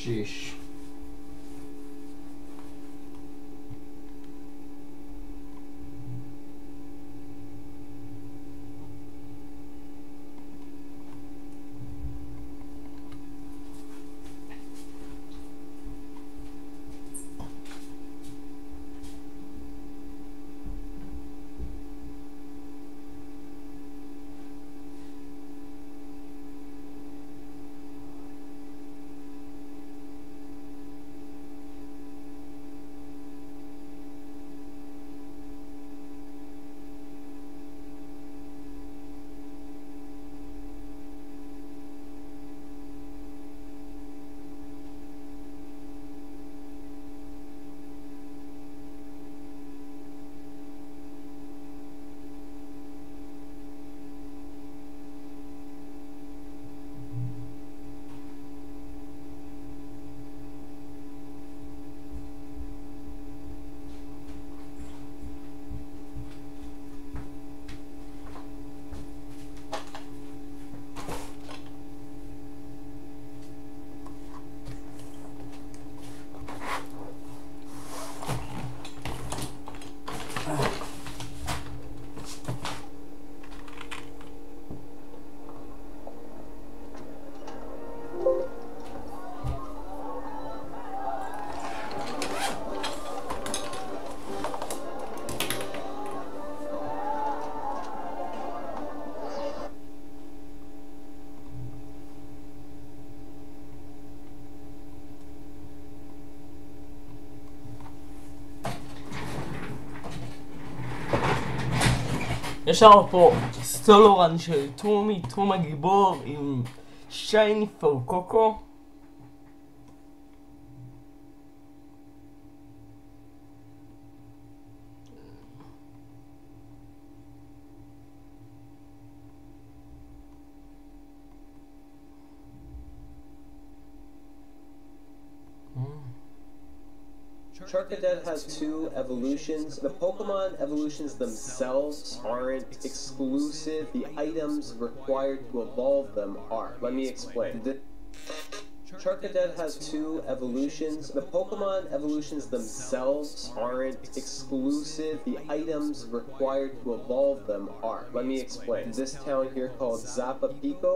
6. יש לנו פה סטולורן של טומי, טום הגיבור עם שייני פורקוקו. Charcadet has 2 evolutions. The Pokemon evolutions themselves aren't exclusive. The items required to evolve them are. Let me explain. Charcadet has 2 evolutions. The Pokemon evolutions themselves aren't exclusive. The items required to evolve them are. Let me explain. This town here called Zappa Pico.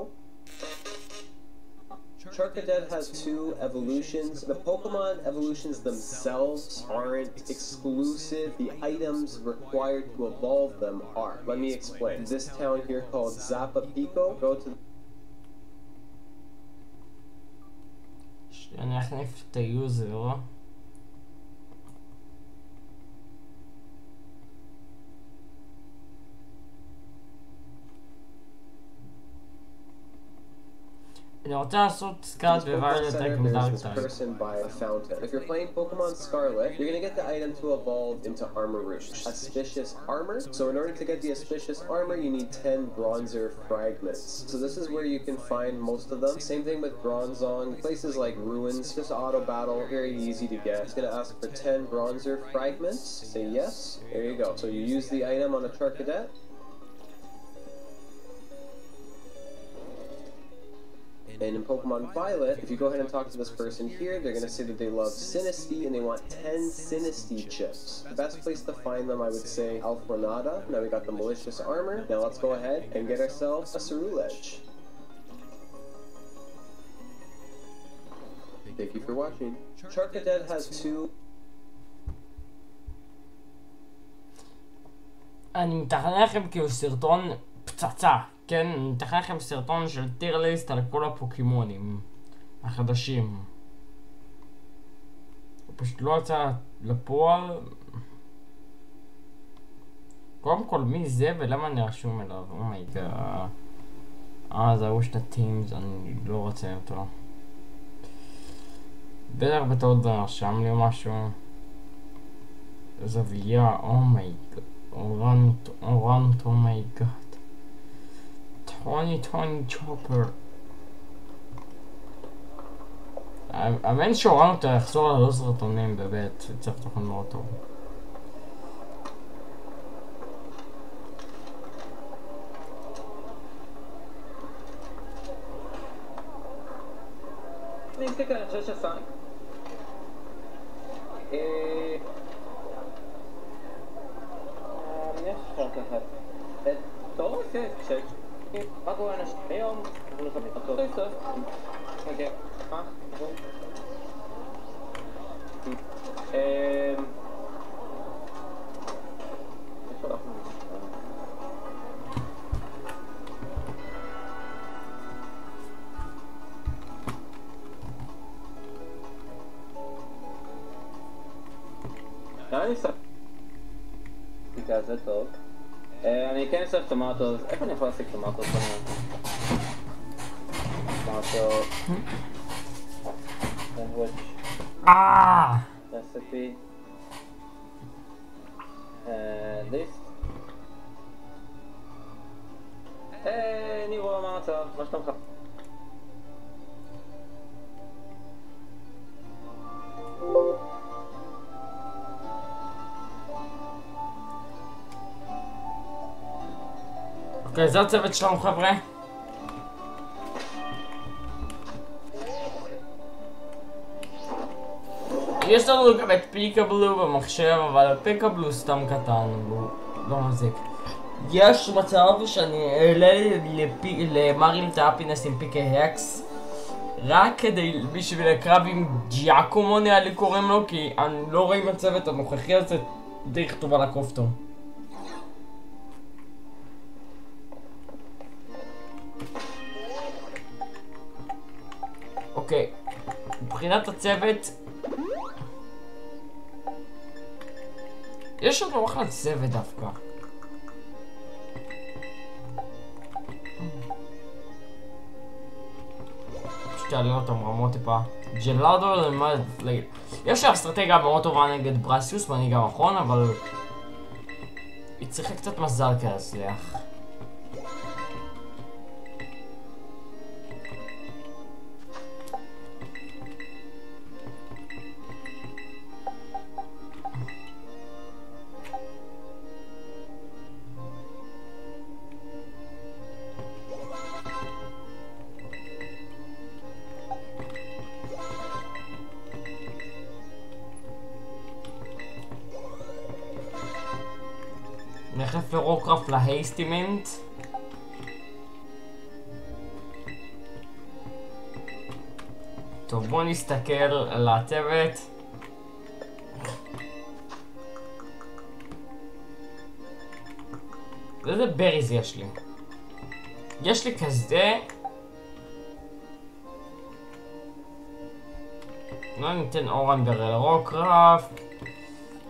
Charcadet has 2 evolutions. The Pokemon evolutions themselves aren't exclusive. The items required to evolve them are. Let me explain. This town here called Zappa Pico. Go to... אני אחליף את היוזר. אני רוצה לעשות סקאט בוויילט דק מדארק טייפ. If you're playing Pokemon Scarlet, you're gonna get the item to evolve into Armor Root. Auspicious Armor. So in order to get the Auspicious Armor, you need 10 Bronzer Fragments. So this is where you can find most of them. Same thing with Bronzong. Places like Ruins, just auto battle, very easy to get. It's gonna ask for 10 Bronzer Fragments. Say yes. There you go. So you use the item on a Charcadet. And in Pokemon Violet, if you go ahead and talk to this person here, they're going to say that they love Sinistea and they want 10 Sinistea chips. The best place to find them, I would say, Alfornada. Now we got the Malicious Armor. Now let's go ahead and get ourselves a Cerulege. Thank you for watching. Charcadet has 2... אני מתכנן לכם כאילו סרטון פצצה. כן, אני מתכנן לכם סרטון של טיר ליסט על כל הפוקימונים החדשים. הוא פשוט לא יצא לפועל. קודם כל מי זה ולמה אני רשום אליו? אומייגה. זה ההוא של הטימס, אני לא רוצה אותו. בטח בטעות זה רשם לי משהו. זוויה, אומייגה. אורנט, אומייגה. 2020 chopper. האמן שאורנו אותה יחזור על סרטונים בבית, צריך תוכן מאוד טוב. סטטיסטיקה אני חושב ששם... אני יכול לקחת... אתה רואה כן, מה קורה אנשים היום? אנחנו נכבים אותו סוף. אוקיי, מה? זה טוב. אני כן אסף טומטוס. איפה אני יכול להשיג טומטוס? טומטוס. סנדוויץ'. רסיפי. ליסט. נירו, מה המצב? מה שלומך? אוקיי, זה הצוות שלנו חבר'ה. יש לנו גם את פיקבלו במחשב, אבל פיקבלו סתם קטן, הוא לא מחזיק. יש מצב שאני אעלה למריל את האפינס עם פיקי הקס רק כדי בשביל הקרב עם ג'יאקומו נראה לי קוראים לו, כי אני לא רואה עם הצוות הנוכחי הזה די כתוב על הכופתו. אוקיי, מבחינת הצוות יש לנו אחלה צוות דווקא. פשוט תעלה אותם רמות טיפה. ג'לאדו למד... יש לה אסטרטגיה מאוד טובה נגד ברסיוס מנהיג האחרון, אבל היא צריכה קצת מזל כדי להצליח. נחלף לרוקראפט להייסטימנט. טוב, בואו נסתכל על הצוות. איזה בריז יש לי? יש לי כזה. לא ניתן אורנבר לרוקראפט.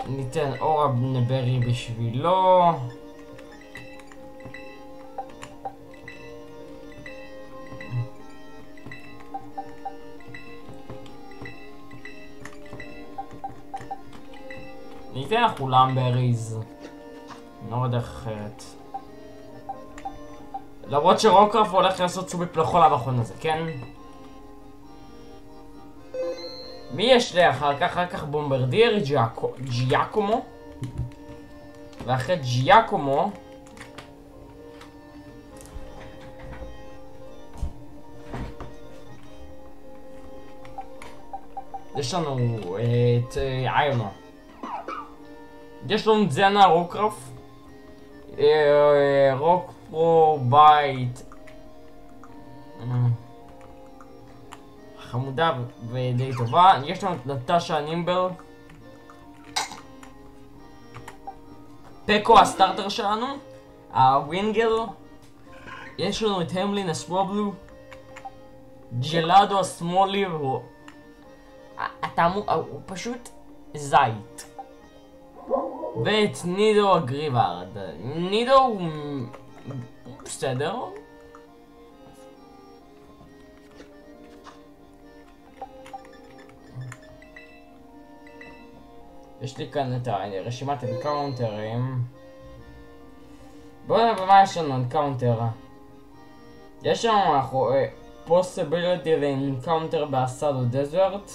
ניתן אורה בנברי בשבילו. ניתן לכולם בריז. לא יודע אחרת. למרות שרוקראפט הולך לעשות סוביפ לכל המכון הזה, כן? מי יש לי אחר כך בומברדיר, ג'יאקומו. ואחרי ג'יאקומו יש לנו את איונה. יש לנו את זנה רוקראפט, רוקפרו בייט חמודה ודי טובה. יש לנו את נטשה נימבל, פקו הסטארטר שלנו, הווינגל. יש לנו את המלין הסוובלו, ג'לאדו הסמולי, הוא פשוט זית. ואת נידו הגריברד. נידו הוא בסדר. יש לי כאן את רשימת אנקאונטרים. בואו נראה במה יש לנו אנקאונטר. יש לנו possibility לאנקאונטר באסדו דזרט.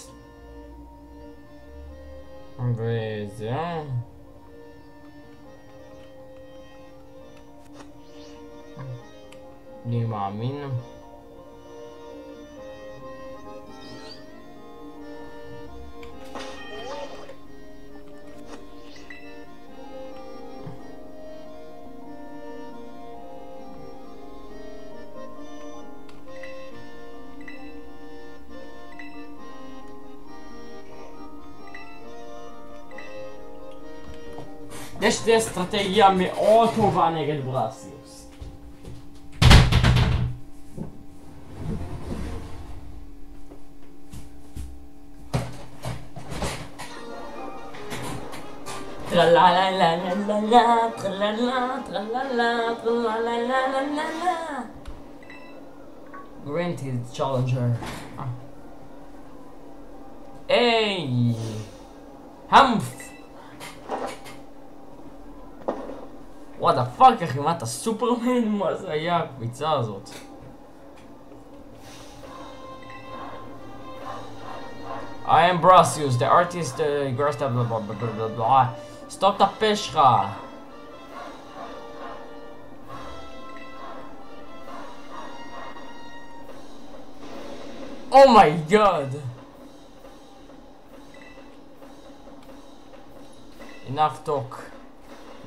וזהו. אני מאמין. יש לי אסטרטגיה מאוד טובה נגד ברסיוס. טרללה, טרללה, טרללה, טרללה. Granted challenger. Hey! Humph! What the fuck, אחי, מה אתה סופרמן? מה זה היה הקביצה הזאת? I am Brasius, the artist, grassed blah blah blah blah blah. Stop את הפה שלך! Oh my god! enough talk.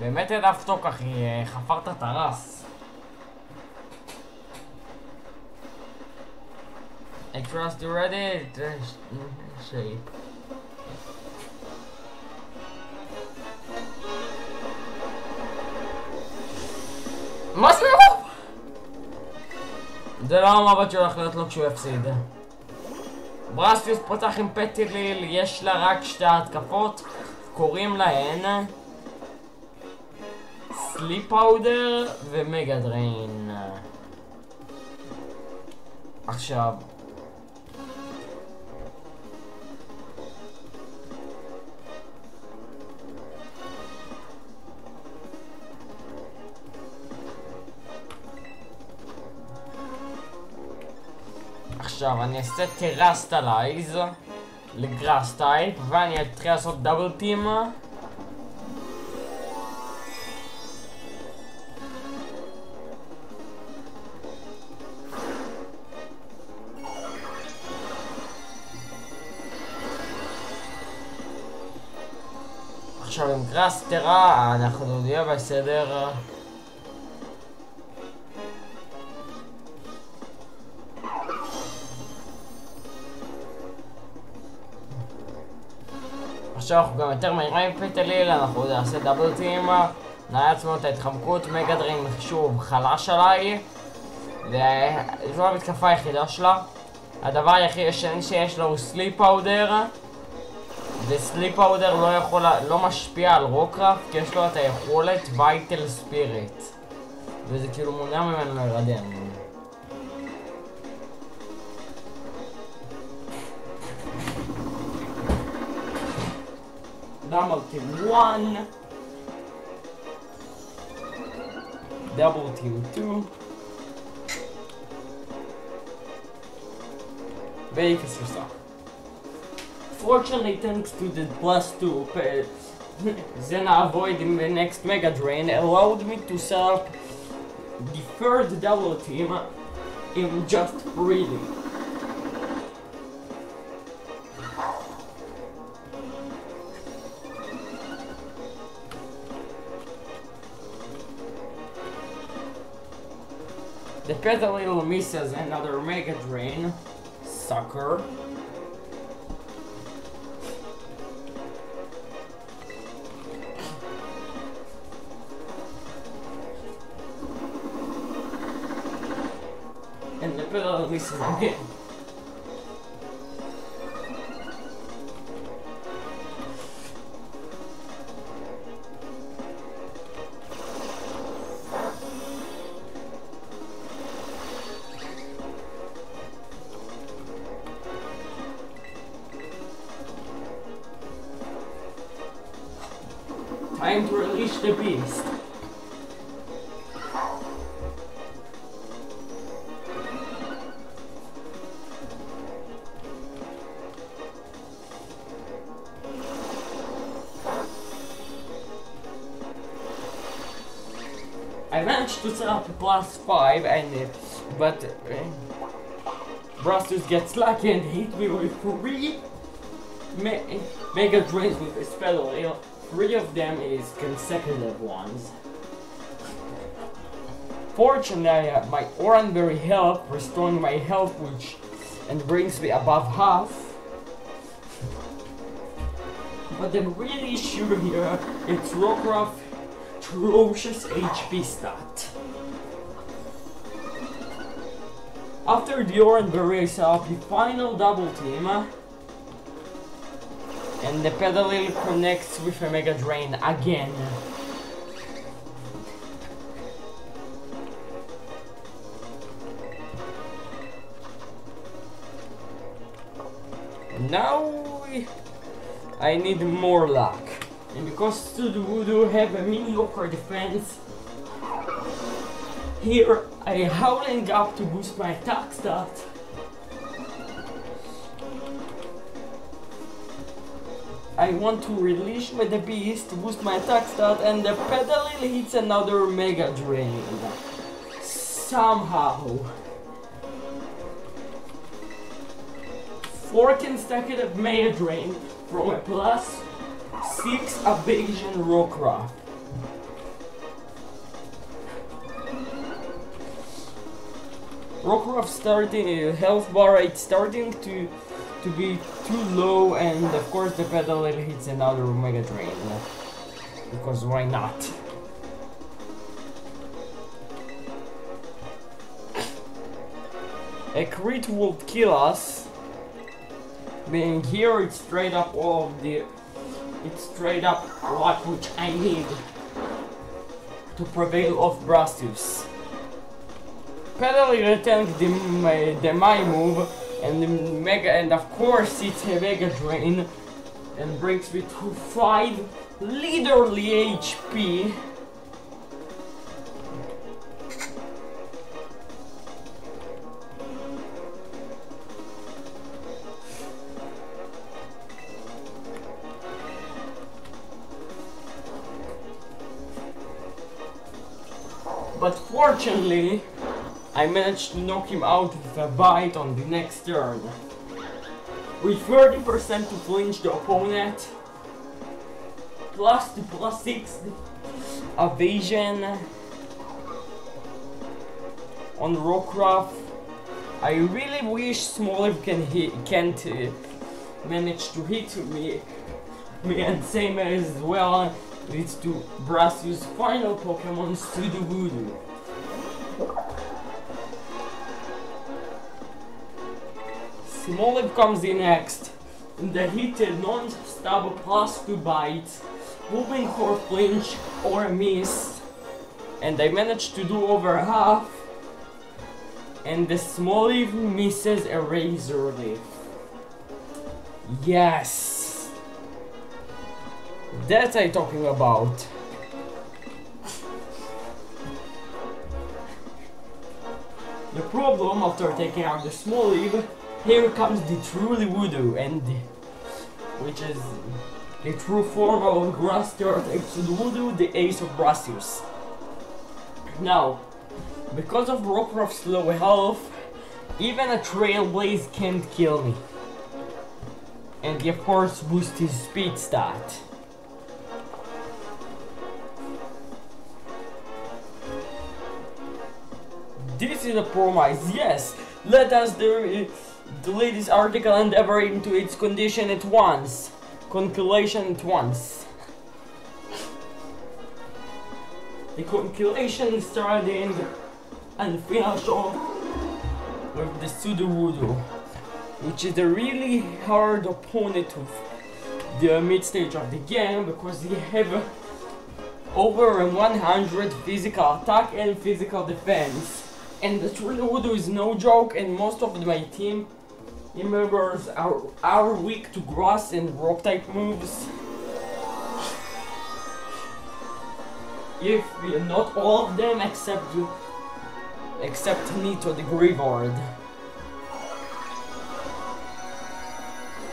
באמת enough talk, אחי, חפרת את הרס. I trust you ready? shape. מה זה? זה לא המבט שהולך להיות לו כשהוא יפסיד. ברסיוס פותח עם פטיליל, יש לה רק שתי התקפות, קוראים להן סליפ פאודר ומגה דריין. עכשיו אני אעשה טרסטלייז לגראס טייפ ואני אתחיל לעשות דאבל טים. עכשיו עם גראס טרה אנחנו נהיה בסדר. עכשיו אנחנו גם יותר מהירים פטליל, אנחנו נעשה דאבל טים, נראה לעצמנו את ההתחמקות, מגה דריין שוב חלש עליי וזו המתקפה היחידה שלה. הדבר היחיד שיש לו הוא סליפ פאודר וסליפ פאודר לא משפיע על רוקראפט כי יש לו את היכולת וייטל ספיריט וזה כאילו מונע ממנו להירדם. Double team 1, double team 2, very fast. Fortunately, thanks to the +2, then avoiding the next Mega Drain allowed me to set up the third double team in just breathing. The Petalil misses another Mega Drain. Sucker. And the Petalil misses again. Time to release the beast. I managed to set up a +5 but Brasius gets lucky and hit me with 3 Mega Drains with a spell. 3 of them is consecutive ones. Fortunately, I have my Oranberry health, restoring my health and brings me above half. But the real issue here is Rockruff's atrocious HP stat. After the Orange Berets up the final double team, and the Pedalil connects with a Mega Drain again. Now I need more luck, and because Sudowoodo have a mediocre defense, here I howling up to boost my attack stat. I want to release with the beast to boost my attack stat, and the Pedalil hits another Mega Drain. Somehow. 4 consecutive Mega Drain from a +6 evasion Rockruff. Rockruff starting health bar, it's starting to be too low, and of course the Pedalil hits another Mega Drain. Because why not? A crit would kill us. Being here, it's straight up all of the... It's straight up luck which I need to prevail off Brastius. Pedalil tanked the my move, and the Mega, and of course it's a Mega Drain, and brings me to 5 literally HP. But fortunately, I managed to knock him out with a bite on the next turn. With 30% to flinch the opponent, +2 +6 evasion on Rockruff. I really wish Smoliv can't manage to hit me, and same as well leads to Brastius' final Pokemon, Sudowoodo. Smoliv comes in next, and the heated non-stop +2 bites, hoping for flinch or a miss, and I managed to do over half, and the Smoliv misses a Razor Leaf. Yes! That's I'm talking about. The problem after taking out the Smoliv, here comes the truly Voodoo, and which is the true form of Grass Type Voodoo, the Ace of Brastius. Now, because of Rockruff's low health, even a Trailblaze can't kill me. And he of course boosts his speed stat. This is a promise, yes! Let us delete this article and ever into its condition at once. Conclusion at once. The conclusion starting and finish off with the Sudowoodo, which is a really hard opponent of the mid stage of the game because they have over 100 physical attack and physical defense. And the Sudowoodo is no joke, and most of my team members are weak to grass and rock type moves. If not all of them except Nito the Greyward.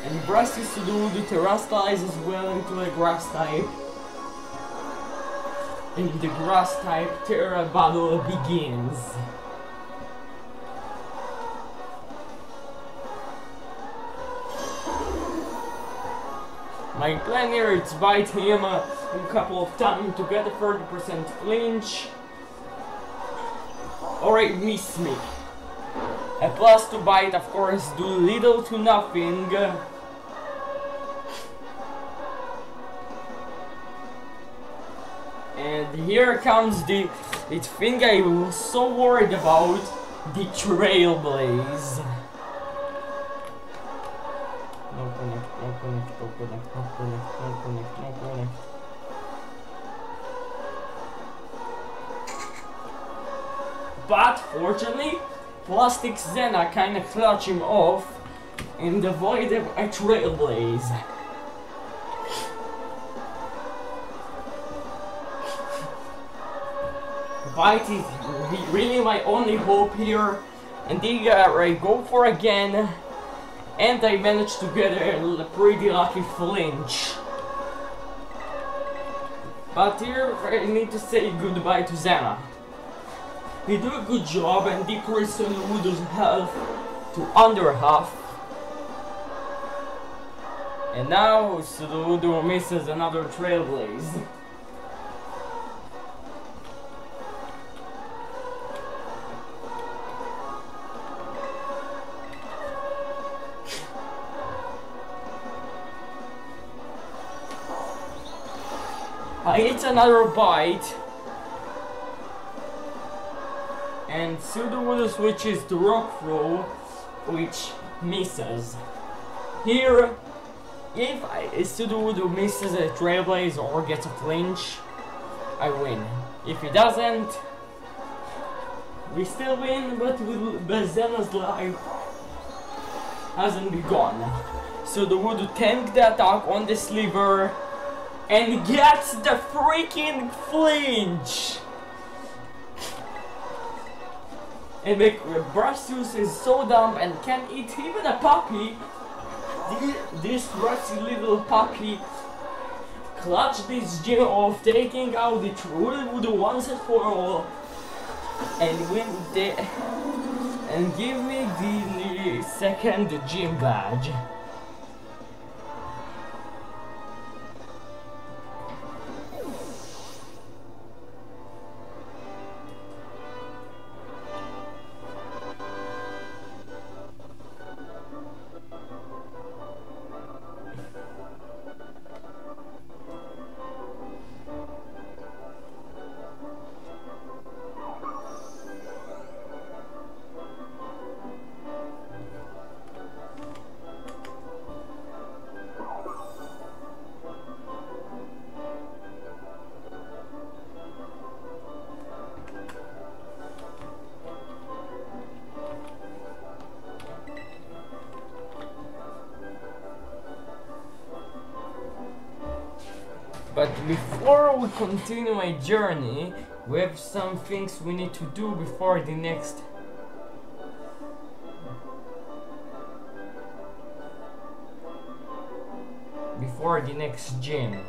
And Brastius Sudowoodo terrestrializes as well into a grass type. And the grass type Tera battle begins. My plan here is to bite him a couple of times to get a 30% flinch. Or it miss me. A +2 bite of course do little to nothing. And here comes the thing I was so worried about, the Trailblaze. No connect, no connect, no connect, no connect, no connect, no connect. But fortunately, Plastic Xena kinda clutched him off and avoided a Trailblaze. Bite is really my only hope here, and they go for again, and I managed to get a pretty lucky flinch. But here I need to say goodbye to Xena. He did a good job and decreased Sudowoodo's health to under half. And now Sudowoodo misses another Trailblaze. I hit another bite, and Sudowoodo switches to Rock Throw, which misses. Here, if Sudowoodo misses a Trailblaze or gets a flinch, I win. If he doesn't, we still win, but Xena's life hasn't begun. Sudowoodo tanked the attack on the sliver and gets the freaking flinch! And Brasius is so dumb and can't eat even a puppy. This rusty little puppy clutched this gym of taking out the Trailblaze once and for all, and and give me the second gym badge. But before we continue my journey, we have some things we need to do before the next gym.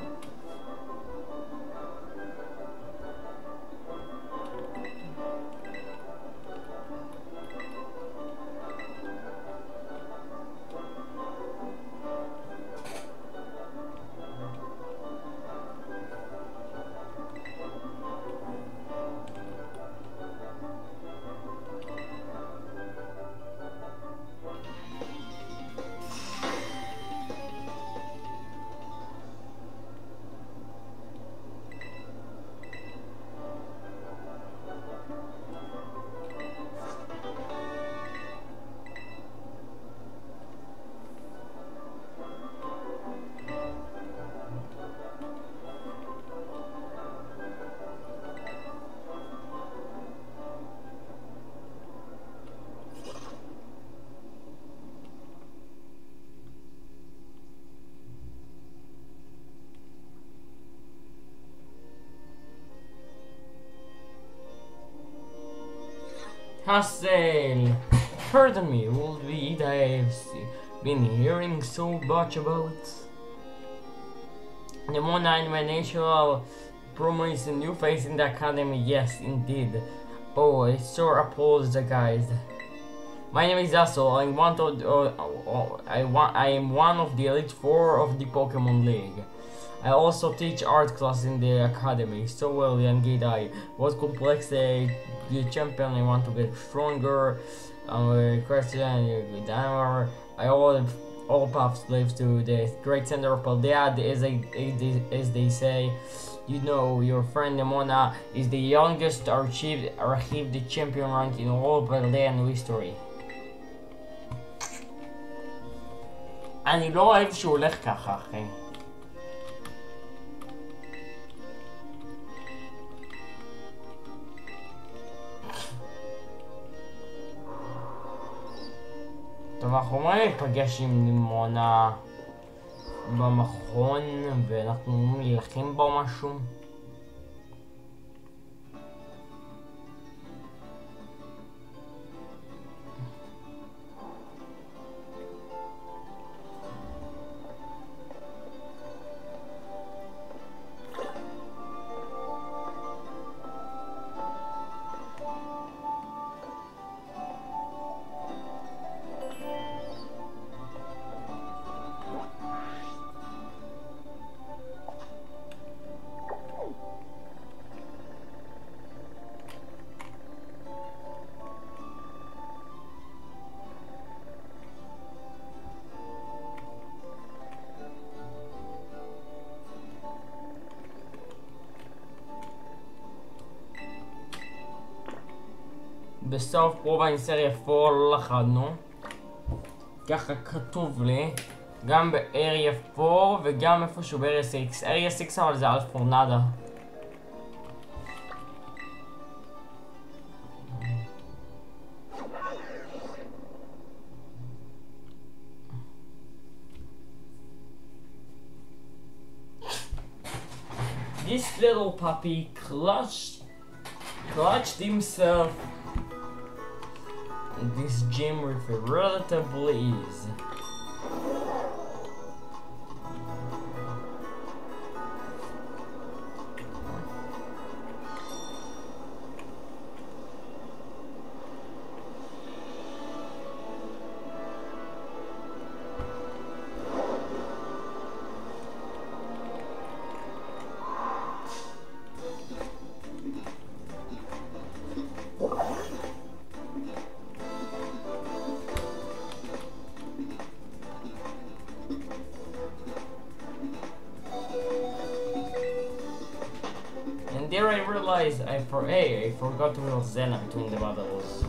Hassel! Pardon me, old weed I've been hearing so much about. The Moon Animation promo is a new face in the academy, yes indeed. Oh, I sure apologize guys. My name is Aso, I am one of the Elite Four of the Pokemon League. I also teach art class in the academy. So well, young guy, what complex the champion, I want to get stronger. Question, I all paths leads to the great center of Paldea, as they say. You know, your friend Mona is the youngest to achieve the champion rank in all Overleveling history. אני לא אוהב שהוא הולך ככה, אחי. טוב, אנחנו אומרים להיפגש עם מונה במכון ואנחנו נלחם בו משהו. בסוף פרובה עם סריה 4 לא לחדנו, ככה כתוב לי, גם באריה 4 וגם איפשהו באריה 6. אריה 6 אבל זה אלף פורנדה. This little puppy clutched himself in this gym with a relative ease. And there I realized I forgot to roll Zena between the battles.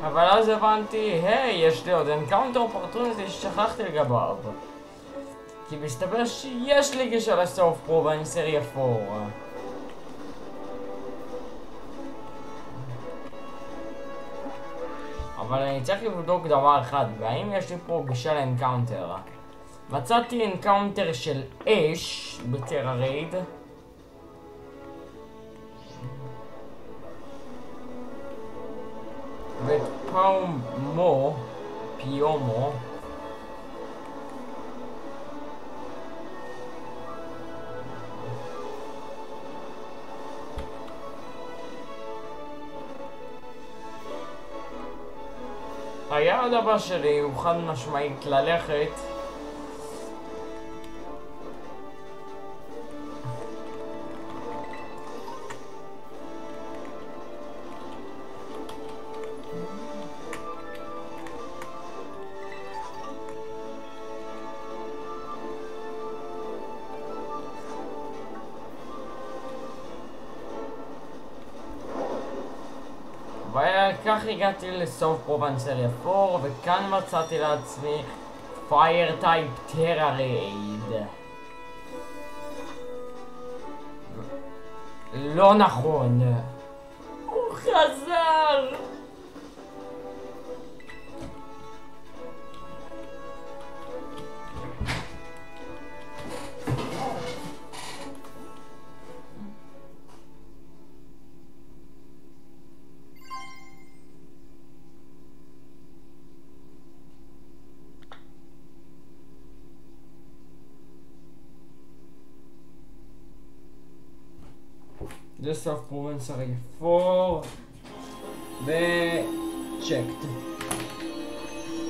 אבל אז הבנתי, היי, יש לי עוד אנקאונטר אופורטוניטי ששכחתי לגביו. כי מסתבר שיש לי גישה לסוף פרובה עם סריה 4. אבל אני צריך לבדוק דבר אחד, והאם יש לי פה גישה לאנקאונטר. מצאתי אנקאונטר של אש בטרה רייד. ואת פיומו היעד הבא שלי הוא חד משמעית ללכת וכך הגעתי לסוף פרובנסריה 4, וכאן מצאתי לעצמי פייר טייפ טרה רייד. לא נכון. הוא חזר! זה סוף פרובנסריה 4 וצ'קט.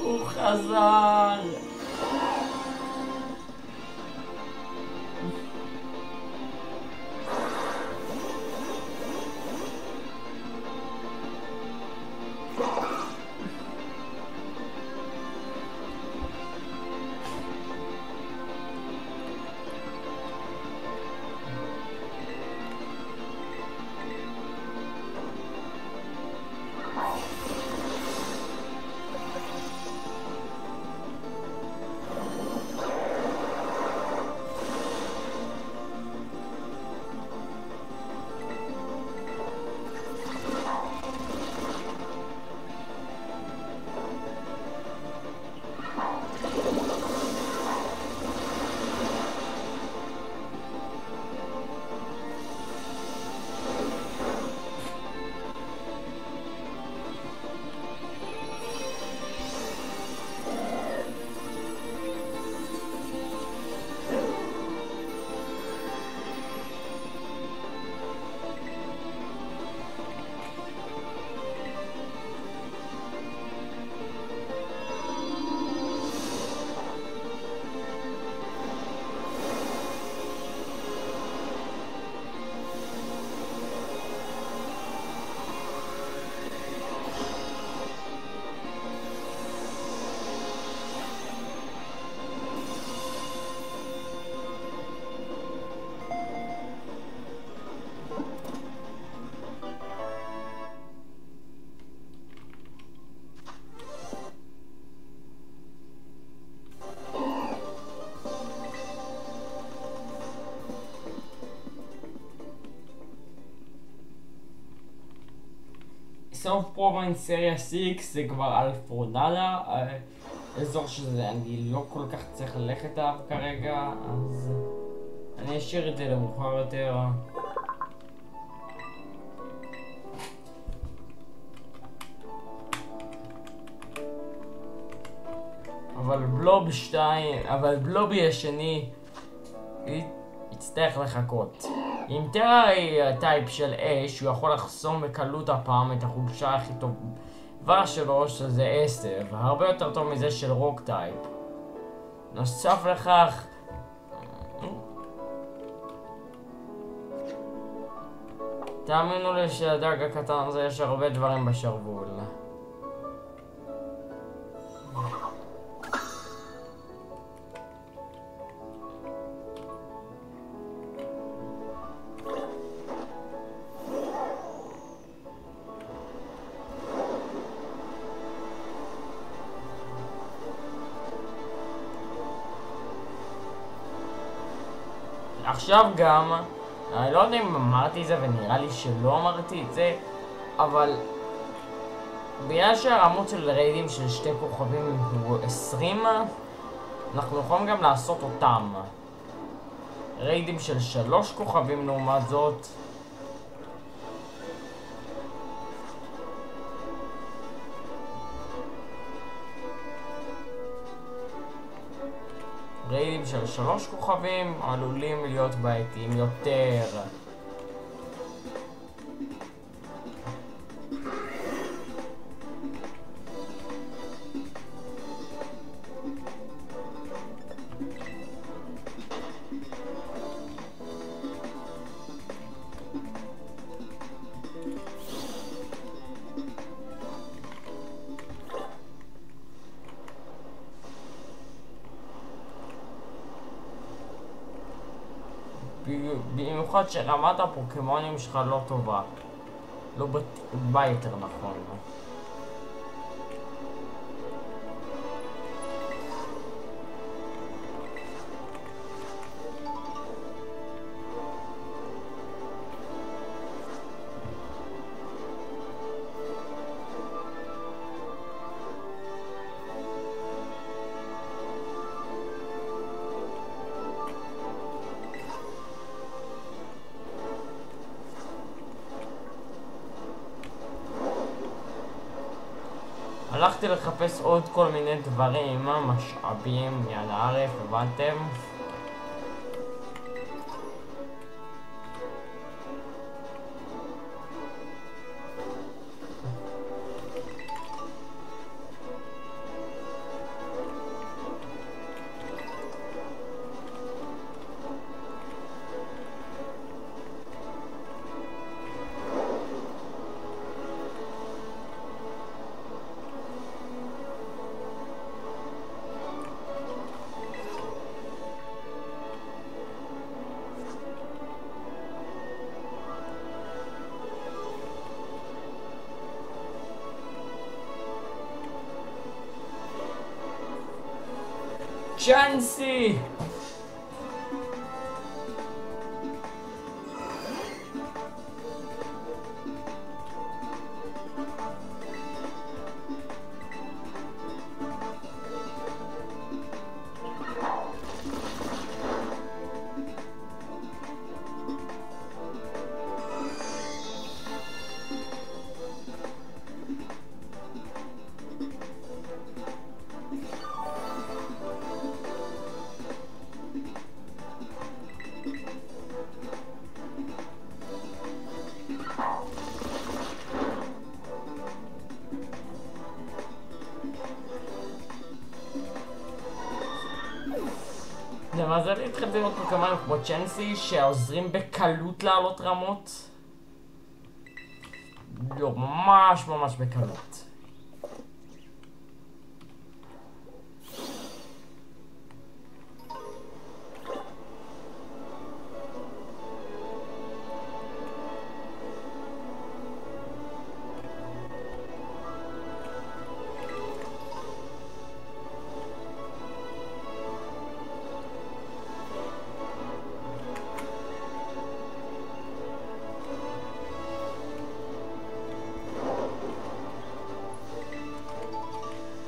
הוא חזר! סוף פרובנסריה 6 זה כבר אלפרונדה, אזור שזה אני לא כל כך צריך ללכת עליו כרגע, אז אני אשאיר את זה למאוחר יותר. אבל בלובי השני יצטרך לחכות. אם טרה היא הטייפ של אש, הוא יכול לחסום בקלות הפעם את החולשה הכי טובה שלו, שזה 10, והרבה יותר טוב מזה של רוק טייפ. נוסף לכך, תאמינו לי שהדרג הקטן הזה יש הרבה דברים בשרוול. עכשיו גם, אני לא יודע אם אמרתי את זה ונראה לי שלא אמרתי את זה, אבל בגלל שהרמות של ריידים של 2 כוכבים הוא 20, אנחנו יכולים גם לעשות אותם. ריידים של 3 כוכבים לעומת זאת, ריידים של 3 כוכבים עלולים להיות בעייתיים יותר. במיוחד שרמת הפוקימונים שלך לא טובה. לא בא יותר נכון. הלכתי לחפש עוד כל מיני דברים, משאבים, יאללה ערף, הבנתם? צ'אנסי! למזלי התחלתי לראות פוקמונים כמו צ'אנסי שעוזרים בקלות לעלות רמות. לא, ממש בקלות.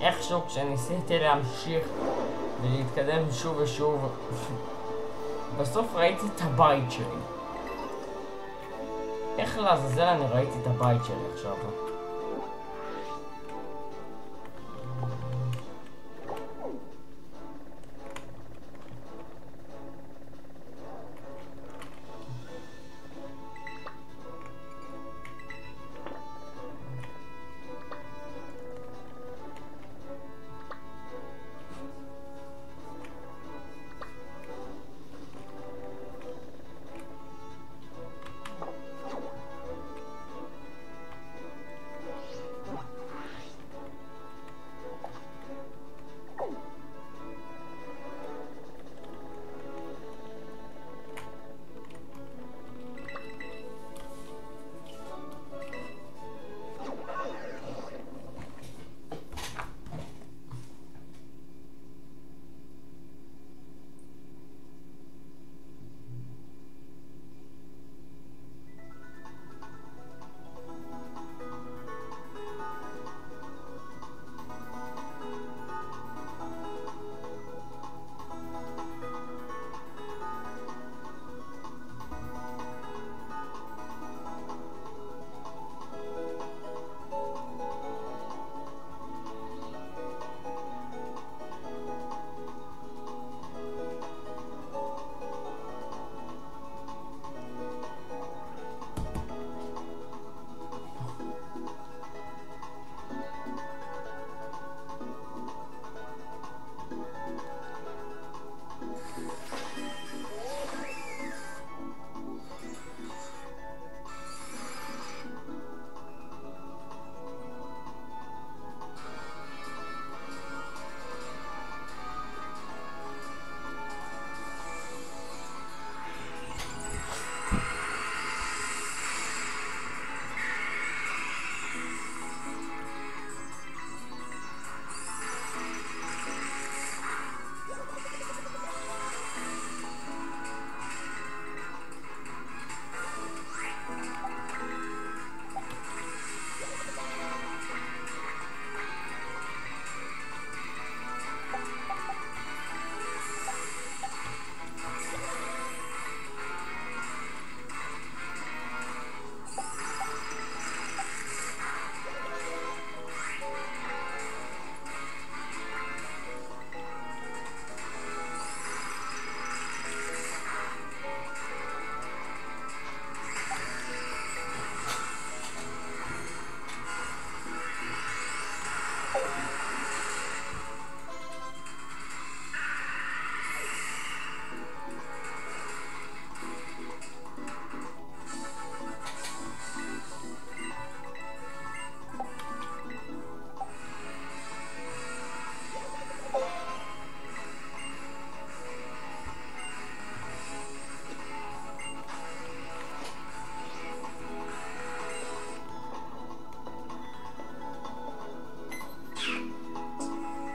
איכשהו כשניסיתי להמשיך ולהתקדם שוב ושוב בסוף ראיתי את הבית שלי. איך לעזאזל אני ראיתי את הבית שלי עכשיו?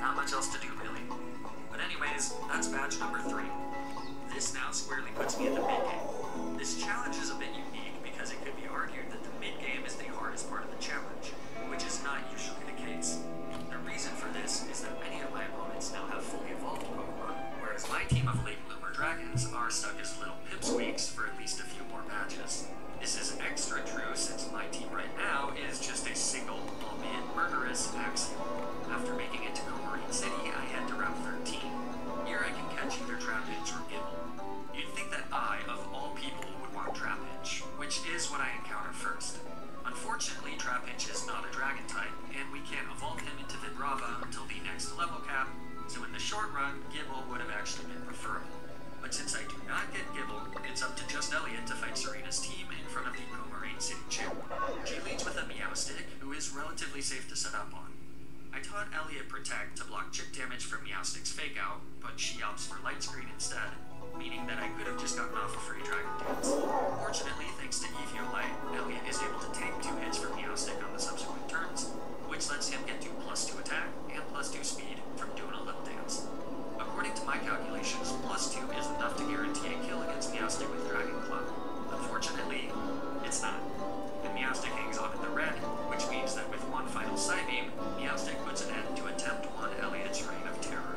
Not much else to do, really. But anyways, that's badge number 3. This now squarely puts me in the mid-game. This challenge is a bit unique because it could be argued that the mid-game is the hardest part of the challenge, which is not usually the case. The reason for this is that many of my opponents now have fully evolved Pokemon, whereas my team of late bloomer dragons are stuck as little pipsqueaks for at least a few more badges. This is extra true since my team right now is just a single, albeit murderous, Axiom. After making it to Comarine City, I head to Route 13. Here I can catch either Trapinch or Gibble. You'd think that I, of all people, would want Trapinch, which is what I encounter first. Unfortunately, Trapinch is not a dragon type, and we can't evolve him into Vibrava until the next level cap, so in the short run, Gibble would have actually been preferable. But since I do not get Gibble, it's up to just Elliot to fight Serena's team in front of the Comarine City Gym. She leads with a Meowstic, who is relatively safe to set up on. I taught Elliot Protect to block chip damage from Meowstic's Fake Out, but she opts for Light Screen instead, meaning that I could have just gotten off a free Dragon Dance. Fortunately, thanks to Eviolite, Elliot is able to take 2 hits from Meowstic on the subsequent turns, which lets him get to +2 attack and +2 speed from doing a little dance. According to my calculations, +2 is enough to guarantee a kill against Meowstic with Dragon Club. Unfortunately, it's not. And Meowstic hangs on in the red, which means that with one final Psybeam, Meowstic puts an end to attempt 1 Elliot's reign of terror.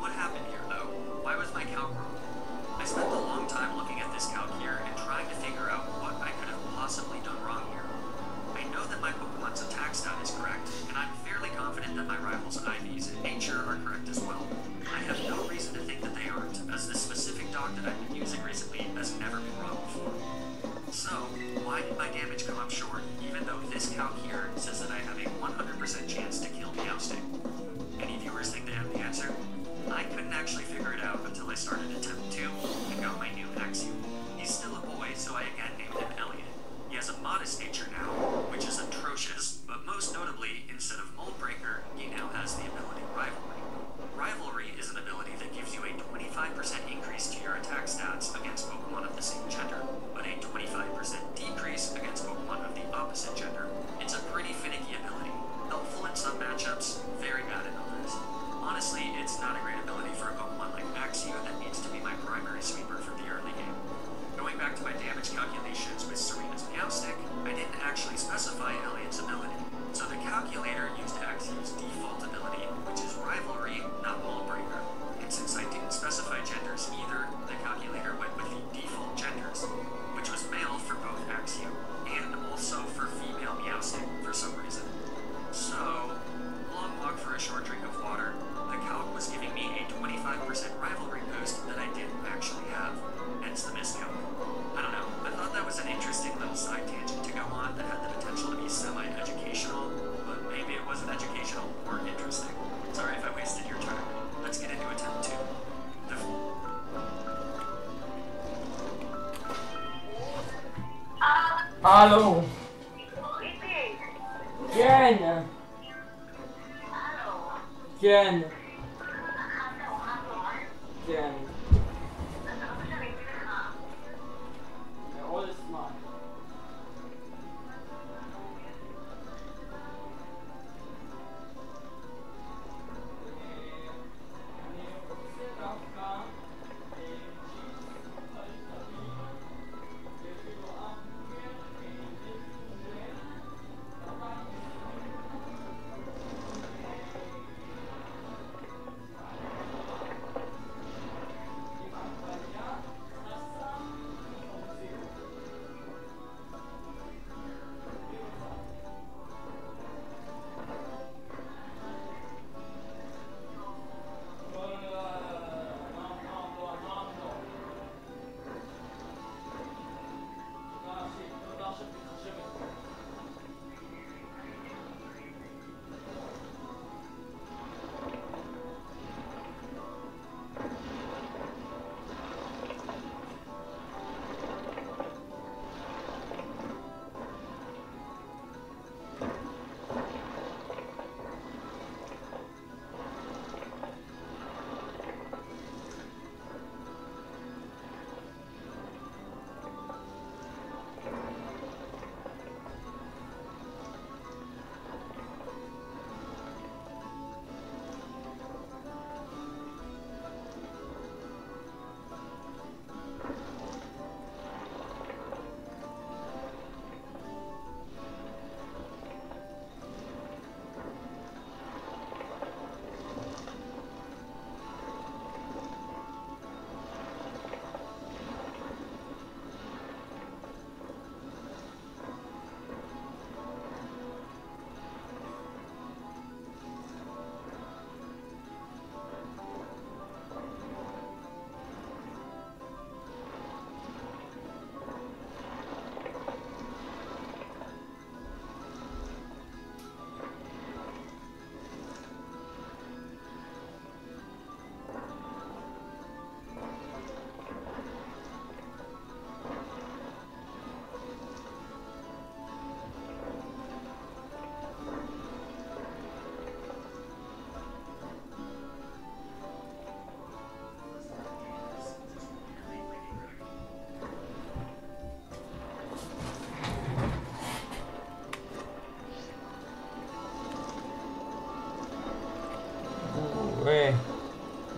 What happened here, though? Why was my calc wrong? I spent a long time looking at this calc here and trying to figure out what I could have possibly done wrong here. I know that my Pokemon's attack stat is correct, and I'm fairly confident that my rival's IVs in nature are correct as well. I have no reason to think that they aren't, as this specific dog that I've been using recently has never been wrong before. So, why did my damage come up short, even though this calc here says that I have a 100% chance to kill Meowstic? Any viewers think they have the answer? I couldn't actually figure it out until I started attempt 2 and got my new Axiom. He's still a boy, so I again named him Elliot. He has a modest nature now, which is atrocious, but most notably, instead of Mold Breaker, he now has the ability Rivalry. Rivalry is an ability that gives you a 25% increase to your attack stats against Pokemon of the same gender, but a 25% decrease against Pokemon of the opposite gender. It's a pretty finicky ability. Helpful in some matchups, very bad in others. Honestly, it's not a great ability for a Pokemon like Axew that needs to be my primary sweeper for the early game. Going back to my damage calculations with Serena's Meowstic, I didn't actually specify Elliot's ability. So the calculator used Axew's default ability, which is Rivalry, not Mold Breaker. And since I didn't specify genders either, the calculator went with the default genders, which was male for both Axew, and also for female Meowstic for some reason. So, long walk for a short drink of water, the calc was giving me a 25% rivalry boost that I didn't actually have, hence the miscalc. I don't know, I thought that was an interesting little side tangent to go on that had the potential to be semi-educational, but maybe it wasn't educational or interesting. Sorry if I wasted your time. Let's get into attempt 2. Hallo. Ken. Ken. Ken. All is mine.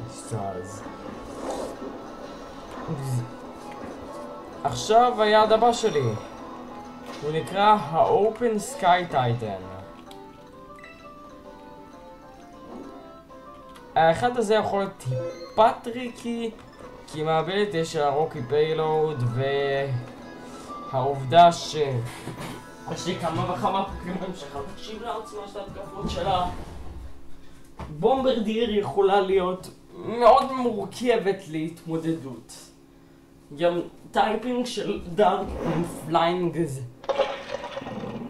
זז. עכשיו היעד הבא שלי. הוא נקרא ה-Open Sky Titan. האחד הזה יכול להיות טיפה טריקי, כי מהבלת יש הרוקי פיילוד, והעובדה יש לי כמה וכמה פוקימון שחדשים לעצמה של התקפות שלה. בומברדיר יכולה להיות מאוד מורכבת להתמודדות. גם טייפינג של דארק פליינג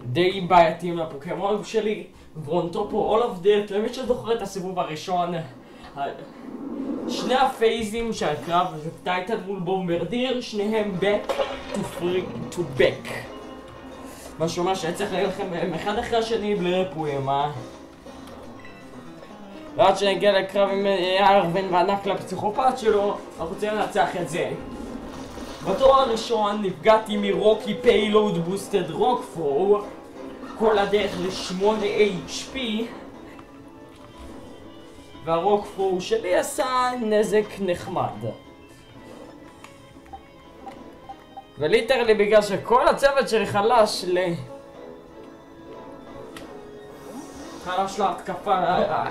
די בעייתיים לפוקימון שלי. ורונטופו אול אוף דאט, למי שזוכר את הסיבוב הראשון, שני הפייזים של הקרב זה טייטן מול בומברדיר, שניהם back to back. מה שאומר שצריך להילחם אחד אחרי השני בלי ריפויים, ועד שנגיע לקרב עם ארוון וענק לפסיכופת שלו, אנחנו רוצים לנצח את זה. בתור הראשון נפגעתי מרוקי פיילוד בוסטד רוקפרו כל הדרך ל8 HP, והרוקפרו שלי עשה נזק נחמד. וליטרלי בגלל שכל הצוות שלי חלש להתקפה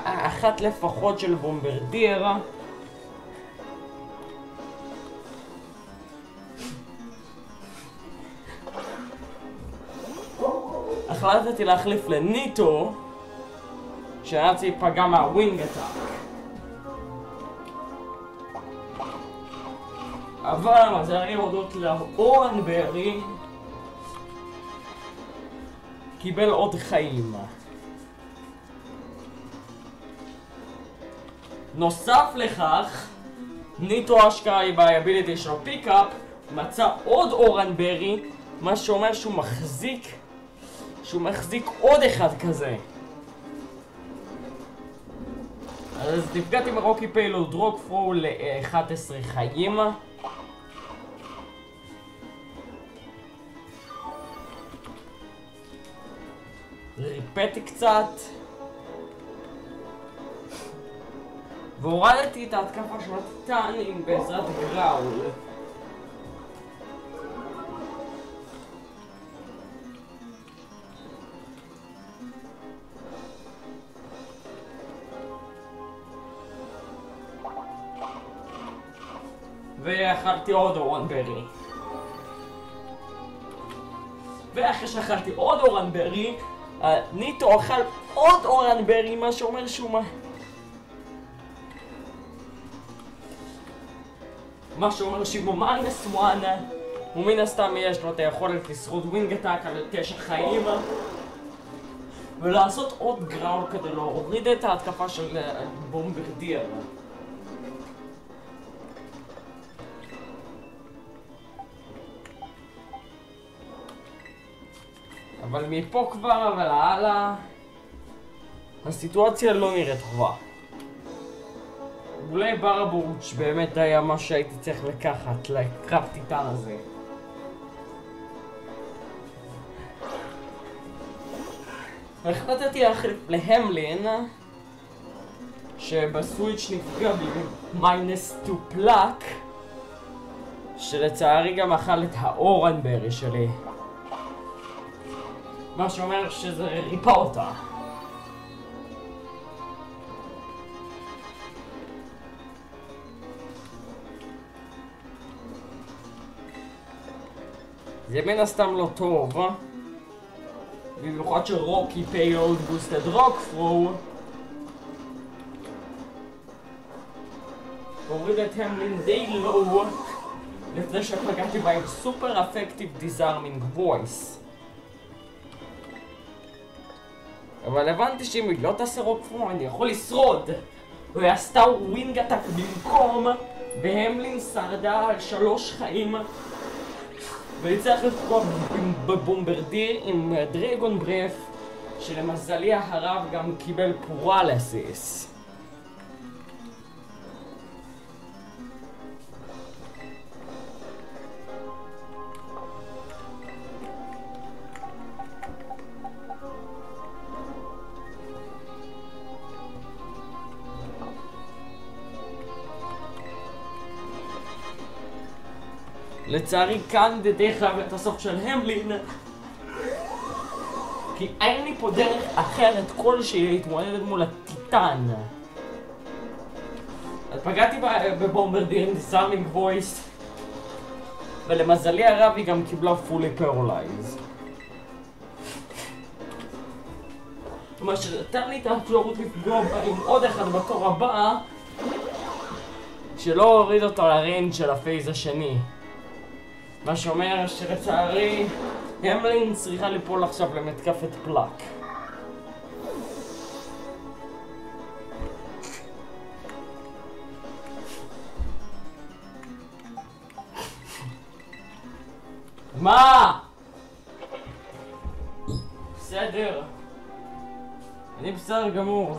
אחת לפחות של בומברדיר, החלטתי להחליף לניטו שרצה ייפגע מהווינג אטאק. אבל זה היה הודות לאורנברי קיבל עוד חיים. נוסף לכך, ניטו אשכרה היא באביליטי שלו פיקאפ מצא עוד אורנברי, מה שאומר שהוא מחזיק עוד אחד כזה. אז נפגעתי מרוקי פיילוד רוקפרו ל-11 חיים. ריפאתי קצת והורדתי את ההתקפה של הטיטנים בעזרת גראול. ואכלתי עוד אורנברי. ואחרי שאכלתי עוד אורנברי, ניטו אכל עוד אורנברי, מה שאומר שהוא מינוס 1, ומן הסתם יש לו את היכולת לשרוד ווינג אטאק על 9 חיים ולעשות עוד גראול כדי להוריד את ההתקפה של בומברדיר. אבל מפה כבר ולהלאה הסיטואציה לא נראית טובה. אולי ברבורץ' באמת היה מה שהייתי צריך לקחת לקרב טיטן הזה. החלטתי להחליף להמלין שבסוויץ' נפגע במינוס 2 פלאק, שלצערי גם אכל את האורנברי שלי, מה שאומר שזה ריפא אותה. זה מן הסתם לא טוב, במיוחד שרוקי פיילוד בוסטד רוקפרו הוריד את המלין די לואו לפני שפגעתי בה עם סופר אפקטיב דיזארמינג וויס. אבל הבנתי שאם היא לא תעשה רוקפרו אני יכול לשרוד, והיא עשתה ווינג אטאק במקום, והמלין שרדה על 3 חיים והצליח לפגוע בבומברדיר עם דרגון ברף, שלמזלי הרב גם קיבל פורלסיס. לצערי כאן דרך את הסוף של המלין, כי אין לי פה דרך אחרת כלשהי להתמודד מול הטיטן. אז פגעתי בבומברדיר עם דיסארמינג וויס, ולמזלי הרב היא גם קיבלה פולי פרולייז. מה שנתן לי את האפשרות לפגוע בה עם עוד אחד בתור הבא, שלא הוריד אותו לריינג' של הפייז השני. מה שאומר שלצערי המלין צריכה ליפול עכשיו למתקפת פלאק. מה? בסדר. אני בסדר גמור.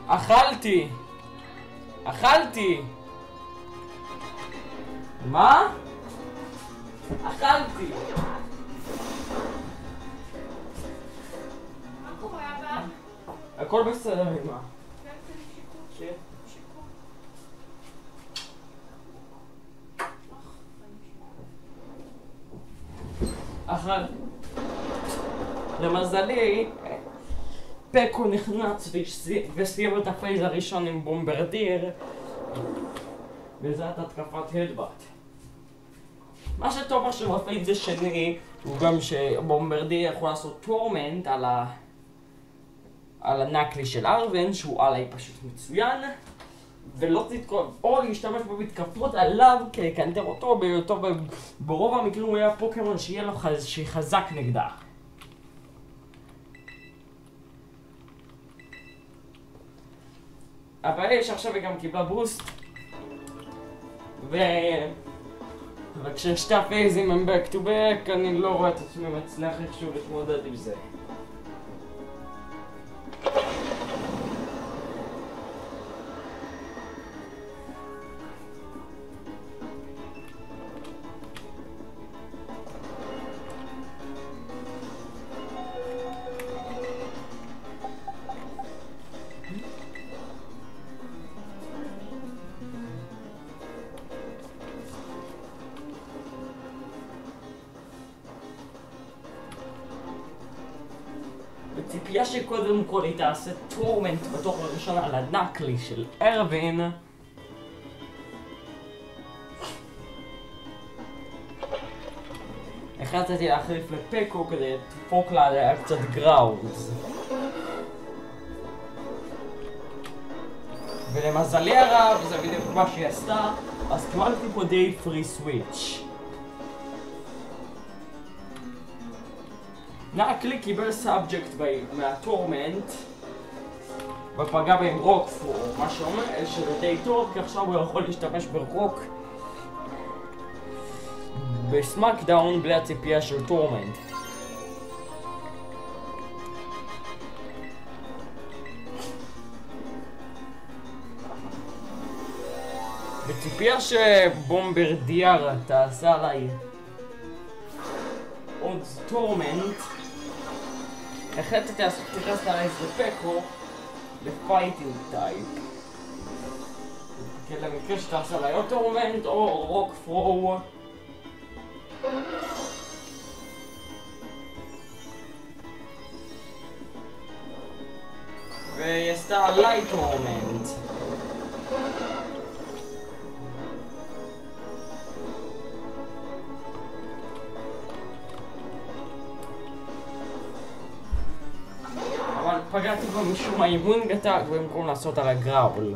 אכלתי! מה? אכלתי! מה קורה אבא? הכל בסדר, אמא. כן? אכל. למזלי, פקו נכנס וסיים את הפייז הראשון עם בומברדיר, וזאת התקפת הדבט. מה שטוב עכשיו בפייז השני הוא גם שבומברדיר יכול לעשות טורמנט על הנקלי של ארוון, שהוא עליי פשוט מצוין, ולא תתקוף, או להשתמש במתקפות עליו כדי לקנטר אותו, בהיותו ברוב המקרים הוא היה פוקמון שיהיה לו חזק נגדה. הבעיה שעכשיו היא גם קיבלה בוסט, וכששתי הפייזים הם back to back, אני לא רואה את עצמי מצליח איכשהו להתמודד עם זה. בציפייה שקודם כל היא תעשה טורמנט בתוך הראשון על הנקלי של ארוון, החלטתי להחליף לפקו כדי לדפוק לה עליה קצת גראונדס. ולמזלי הרב, זה בדיוק מה שהיא עשתה, אז קיבלתי פה די פרי סוויץ'. נקלי קיבל סאבג'קט מהטורמנט ופגע בה עם רוק פור, מה שאומר שזה די טוב, כי עכשיו הוא יכול להשתמש ברוק בסמאקדאון בלי הציפייה של טורמנט. בציפייה שבומברדיר תעשה עליי עוד טורמנט, החלטתי להתייחס עליי לפקו לפייטינג טייפ, כי למקרה שתעשה עליי עוד טורמנט או רוק פרו, והיא עשתה עליי טורמנט. פגעתי בו משום האימונג אטאק במקום לעשות על הגראול.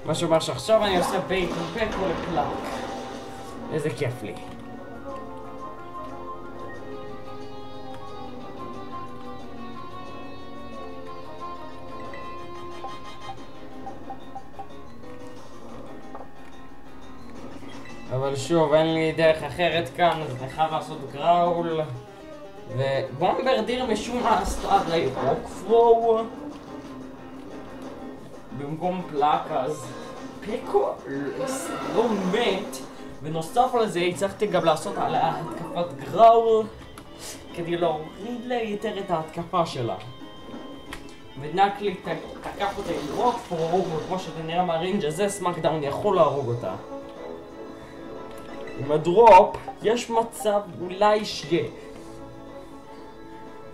מה שאומר שעכשיו אני עושה בייט מפקו לפלאק. איזה כיף לי. אבל שוב, אין לי דרך אחרת כאן, אז אני חייב לעשות גראול. ובומברדיר משום מה עשתה עליי רוק פרו במקום פלאק, אז פקו לא מת, ונוסף לזה הצלחתי גם לעשות עליה התקפת גראול כדי להוריד לה יותר את ההתקפה שלה. ונקלי תקף אותה עם רוק פור, וכמו שזה נראה מהרינג' הזה, סמאקדאון יכול להרוג אותה. עם הדרופ, יש מצב אולי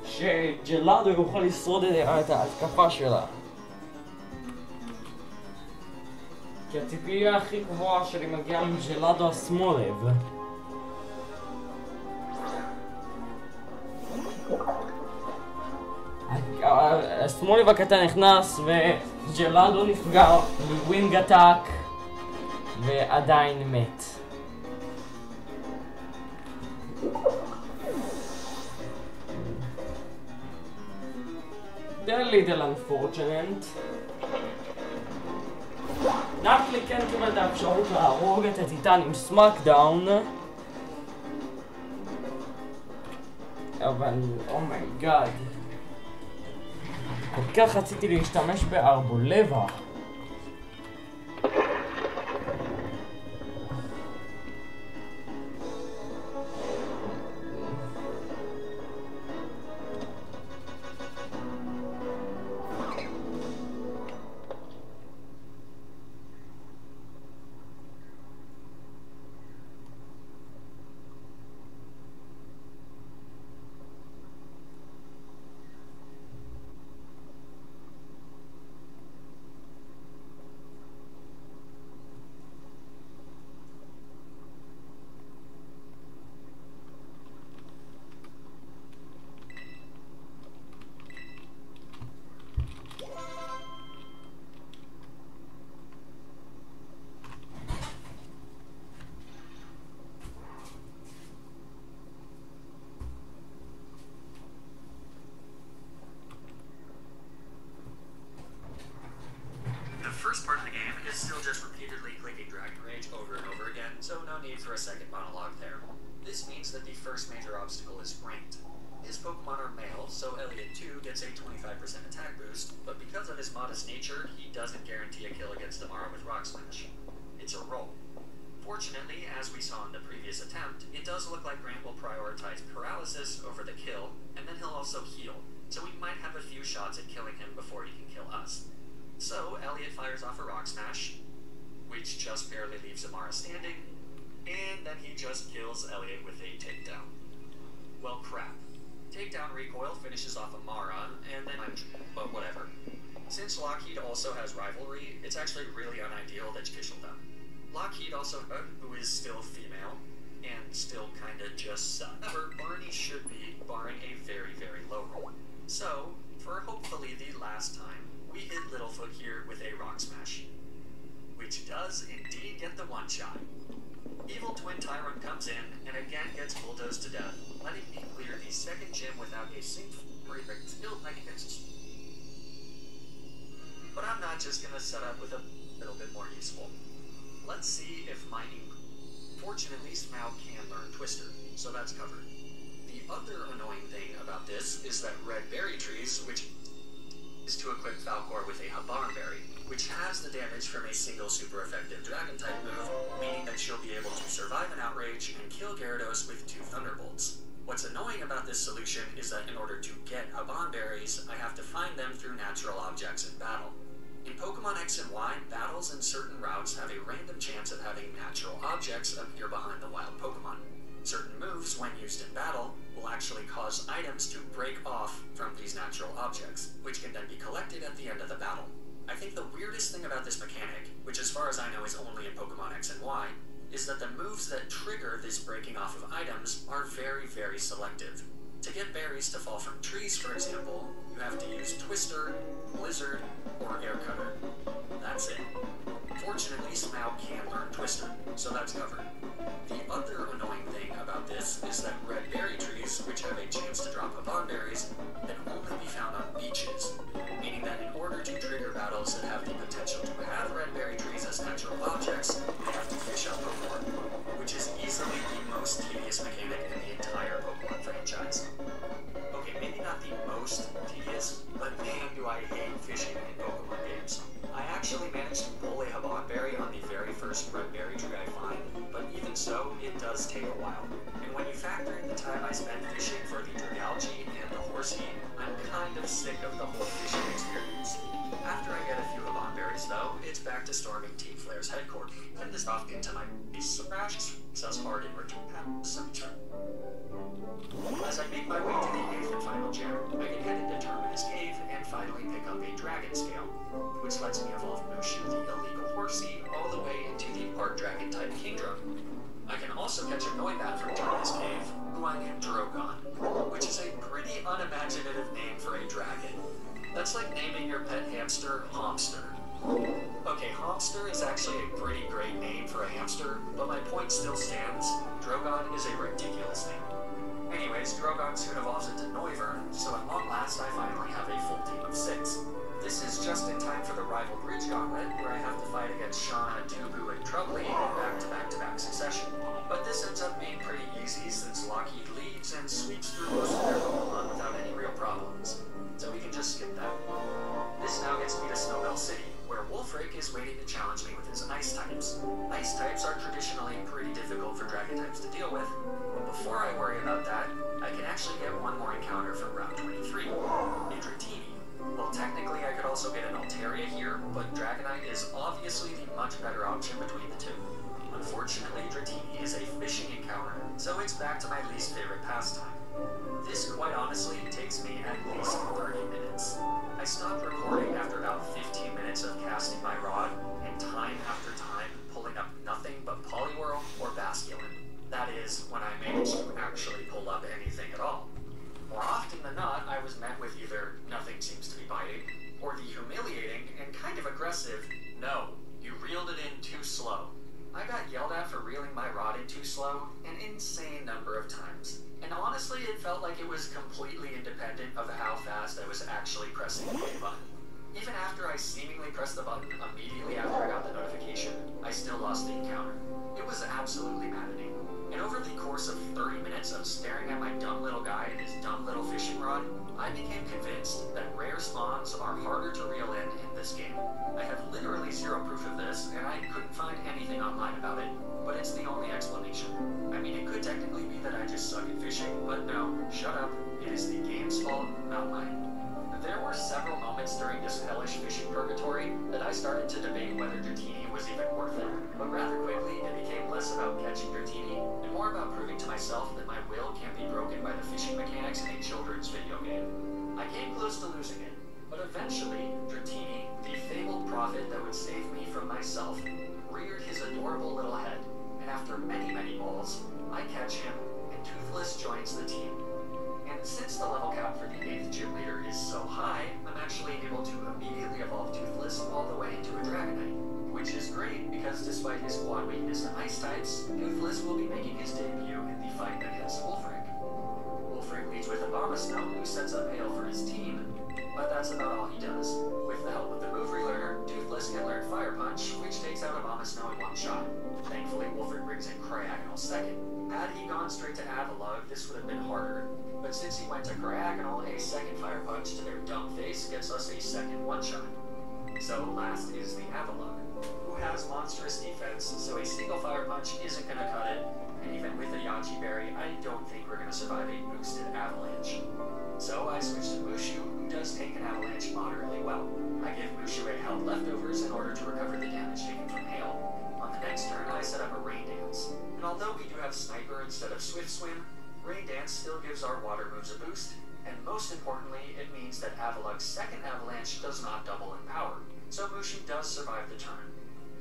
שג'לאדו יוכל לשרוד את ההתקפה שלה. כי הציפייה הכי גבוהה שלי מגיעה עם ג'לאדו השמאלב. השמאלב הקטן נכנס וג'לאדו נפגע מווינג אטאק ועדיין מת. A little unfortunate. נקלי כן קיבל את האפשרות להרוג את הטיטן עם סמאקדאון, אבל אומייגאד, כל כך רציתי להשתמש בארבולבה. First part of the game is still just repeatedly clicking Dragon Rage over and over again, so no need for a second monologue there. This means that the first major obstacle is ranked. His Pokemon are male, so Elliot too gets a 25% attack boost, but because of his modest nature, he doesn't guarantee a kill against Amara with Rock Smash. It's a roll. Fortunately, as we saw in the previous attempt, it does look like Grant will prioritize paralysis over the kill, and then he'll also heal, so we might have a few shots at killing him before he can kill us. So, Elliot fires off a Rock Smash, which just barely leaves Amara standing, and then he just kills Elliot with a takedown. Well, crap. Takedown recoil finishes off Amara, and then but whatever. Since Lockheed also has rivalry, it's actually really unideal that you killed them. Lockheed also, who is still female, and still kinda just sucks. However, Barney should be, barring a very, very low roll. So, for hopefully the last time, we hit Littlefoot here with a Rock Smash, which does indeed get the one-shot. Evil Twin Tyrant comes in and again gets bulldozed to death, letting me clear the second gym without a single break. Still against. But I'm not just gonna set up with a little bit more useful. Let's see if mining. Fortunately, Smaug can learn Twister, so that's covered. The other annoying thing about this is that red berry trees, which is to equip Falcor with a Haban Berry, which has the damage from a single super effective Dragon-type move, meaning that she'll be able to survive an Outrage and kill Gyarados with 2 Thunderbolts. What's annoying about this solution is that in order to get Haban Berries, I have to find them through natural objects in battle. In Pokemon X and Y, battles in certain routes have a random chance of having natural objects appear behind the wild Pokemon. Certain moves, when used in battle, will actually cause items to break off from these natural objects, which can then be collected at the end of the battle. I think the weirdest thing about this mechanic, which as far as I know is only in Pokemon X and Y, is that the moves that trigger this breaking off of items are very, very selective. To get berries to fall from trees, for example, you have to use Twister, Blizzard, or Air Cutter. That's it. Fortunately, Smaug can learn Twister, so that's covered. The other annoying thing about this is that red berry trees, which have a chance to drop Haban berries, can only be found on beaches, meaning that in order to trigger battles that have the potential to have red berry trees as natural objects, they have to fish up a more, which is easily the most tedious mechanic in the entire Pokemon franchise. Okay, maybe not the most tedious, but man do I hate fishing in Pokemon games. I actually managed to pull a Haban berry on the very first red berry tree I find, but even so, it does take a while. And when you factor in the time I spent fishing for the Dragalge and the Horsey, I'm kind of sick of the whole fishing experience. back to storming Team Flare's headquarters. Send this off into my crash, says hard in return. As I make my way to the 8th and final gym, I can head into Terminus Cave and finally pick up a dragon scale, which lets me evolve Mushu, the illegal horsey, all the way into the part dragon type Kingdra. I can also catch a Noibat from Terminus Cave, who I name Drogon, which is a pretty unimaginative name for a dragon. That's like naming your pet hamster Homster. Okay, Homster is actually a pretty great name for a hamster, but my point still stands. Drogon is a ridiculous name. Anyways, Drogon soon evolves into Noivern, so at long last I finally have a full team of 6. This is just in time for the rival Bridge Gauntlet, where I have to fight against Shauna, Tubu, and Troubly in back-to-back-to-back succession. But this ends up being pretty easy since Lockheed leads and sweeps through most of their Pokemon without any real problems. So we can just skip that. This now gets me to Snowbell City, where Wolfric is waiting to challenge me with his Ice types. Ice types are traditionally pretty difficult for Dragon types to deal with, but before I worry about that, I can actually get one more encounter from Route 23, Dratini. Well, technically I could also get an Altaria here, but Dragonite is obviously the much better option between the two. Unfortunately, Dratini is a fishing encounter, so it's back to my least favorite pastime. This, quite honestly, takes me at least 30 minutes. I stopped recording after about 15 minutes of casting my rod, and time after time pulling up nothing but Poliwhirl or Basculin. That is, when I managed to actually pull up anything at all. More often than not, I was met with either nothing seems to be biting, or the humiliating and kind of aggressive, no, you reeled it in too slow. I got yelled at for reeling my rod in too slow an insane number of times. And honestly, it felt like it was completely independent of how fast I was actually pressing the play button. Even after I seemingly pressed the button immediately after I got the notification, I still lost the encounter. It was absolutely maddening. And over the course of 30 minutes of staring at my dumb little guy and his dumb little fishing rod, I became convinced that rare spawns are harder to reel in this game. I have literally zero proof of this, and I couldn't find anything online about it, but it's the only explanation. I mean, it could technically be that I just suck at fishing, but no, shut up. It is the game's fault, not mine. There were several moments during this hellish fishing purgatory that I started to debate whether Dratini was even worth it, but rather quickly it became less about catching Dratini and more about proving to myself that my will can't be broken by the fishing mechanics in a children's video game. I came close to losing it, but eventually Dratini, the fabled prophet that would save me from myself, reared his adorable little head, and after many balls, I catch him, and Toothless joins the team. And since the level cap for the 8th gym leader is so high, I'm actually able to immediately evolve Toothless all the way into a Dragonite. Which is great, because despite his quad weakness to Ice types, Toothless will be making his debut in the fight against Wolfric. Wolfric leads with Abomasnow, who sets up hail for his team, but that's about all he does. With the help of the move relearner, Toothless can learn Fire Punch, which takes out Abomasnow in one shot. Thankfully, Wolfric brings in Cryogonal second. Had he gone straight to Avalugg, this would have been harder, but since he went to Cryogonal, a second Fire Punch to their dumb face gets us a second one-shot. So last is the Avalugg, who has monstrous defense, so a single Fire Punch isn't going to cut it, and even with a Yachi Berry, I don't think we're going to survive a boosted Avalanche. So I switch to Mushu, who does take an Avalanche moderately well. I give Mushu a Held Leftovers in order to recover the damage taken from Hail. On the next turn, I set up a Rain Dance, and although we do have Sniper instead of Swift Swim, Rain Dance still gives our water moves a boost, and most importantly, it means that Avalugg's second Avalanche does not double in power, so Mushu does survive the turn.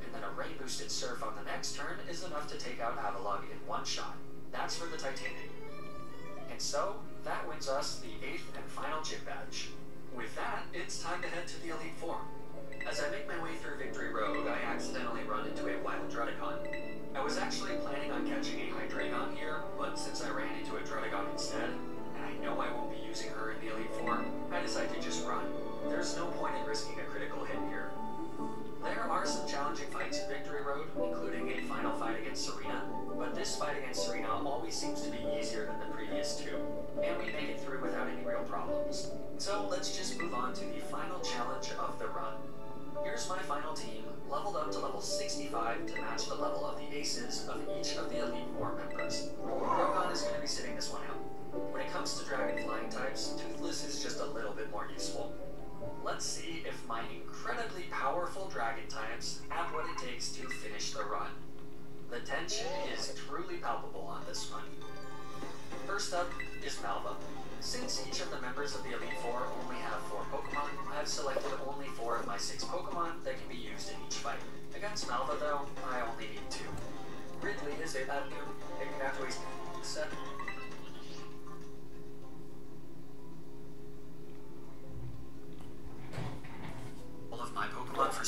And then a Rain boosted Surf on the next turn is enough to take out Avalugg in one shot. That's for the Titanic. And so, that wins us the 8th and final gym badge. With that, it's time to head to the Elite Four. As I make my way through Victory Road, I accidentally run into a wild Druddigon. I was actually planning on catching a Hydreigon here, but since I ran into a Druddigon instead, and I know I won't be using her in the Elite Four, I decided to just run. There's no point in risking a critical hit here. There are some challenging fights in Victory Road, including a final fight against Serena, but this fight against Serena always seems to be easier than the previous two, and we make it through without any real problems. So let's just move on to the final challenge of the run. Here's my final team, leveled up to level 65 to match the level of the aces of each of the Elite Four members. Drogon is going to be sitting this one out. When it comes to Dragon Flying types, Toothless is just a little bit more useful. Let's let's see if my incredibly powerful dragon types have what it takes to finish the run. The tension is truly palpable on this one. First up is Malva. Since each of the members of the Elite Four only have 4 Pokemon, I've selected only 4 of my 6 Pokemon that can be used in each fight. Against Malva, though, I only need 2. Ridley is a bad new Ignato's set. All of my Pokemon for.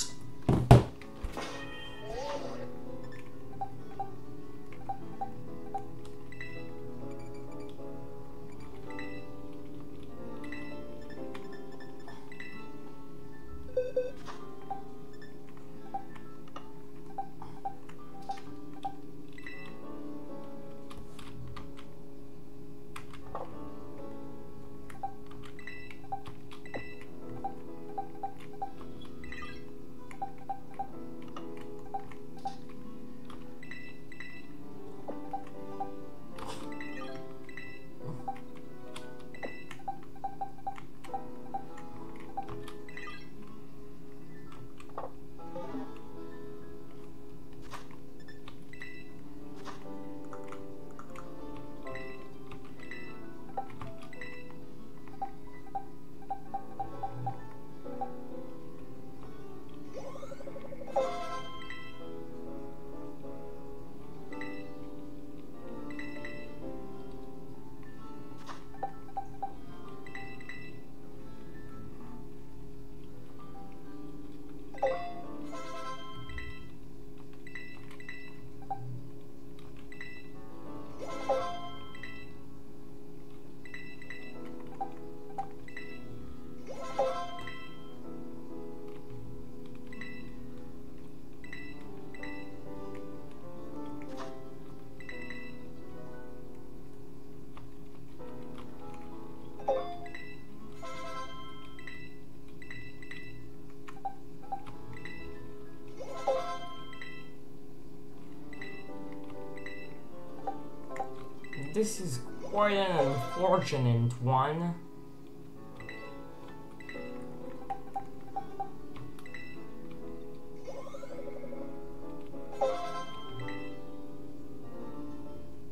This is quite an unfortunate one.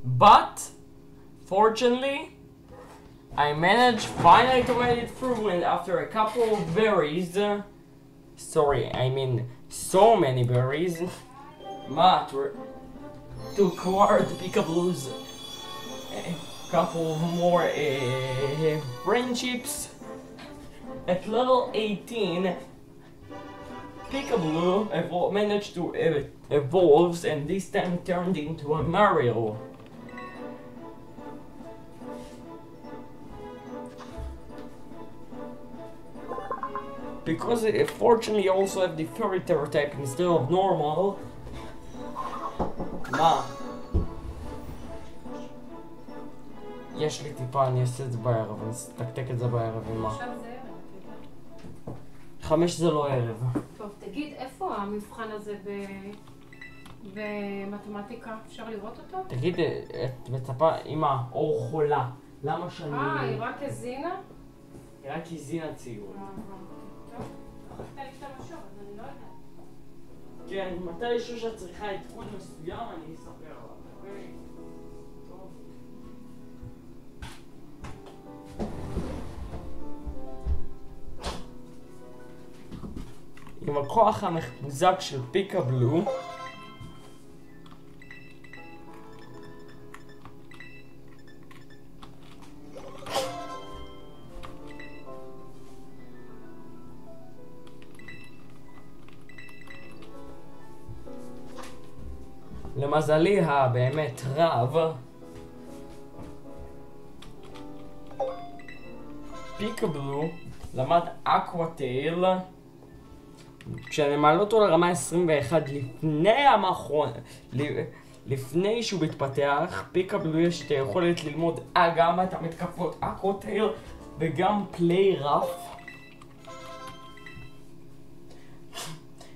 But, fortunately, I managed finally to make it through, and after a couple of berries, so many berries, Matt to acquire the Peekaboo's a couple more friendships. At level 18, Peekaboo managed to evolve, and this time turned into a Mario. Because it fortunately also have the Fairy Tera type instead of normal. מה? יש לי טיפה, אני אעשה את זה בערב, אני אסתקתק את זה בערב עם מה. עכשיו זה ערב, 5 זה לא ערב. טוב, תגיד, איפה המבחן הזה במתמטיקה? אפשר לראות אותו? תגיד, את מצפה, אמא, אור חולה, למה שאני... היא רק הזינה? היא רק הזינה ציור. טוב, אתה לי שאתה משוב, אז אני לא יודעת. כן, מתישהו שאת צריכה עדכון מסוים, אני אספר עליו, אוקיי? טוב. עם הכוח המחוזק של פיקאבלו, למזלי הבאמת רב, פיקאבלו למד אקוואטייל, כשאני מעלה אותו לרמה 21 לפני שהוא מתפתח, פיקאבלו יש את היכולת ללמוד גם את המתקפות אקוואטייל וגם פליי רף.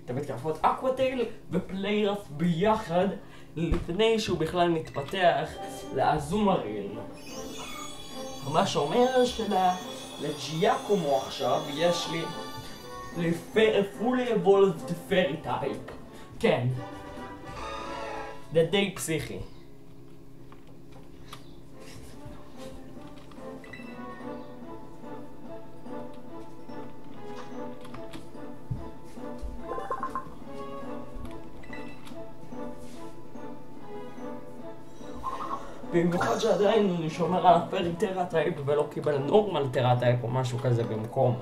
את המתקפות אקוואטייל ופליי רף ביחד לפני שהוא בכלל מתפתח לאזומריל. מה שאומר שלג'יאקומו עכשיו יש לי fully evolved fairy type. כן. זה די פסיכי. במיוחד שעדיין הוא שומר על הפרי טרה טייפ ולא קיבל נורמל טרה טייפ או משהו כזה במקום.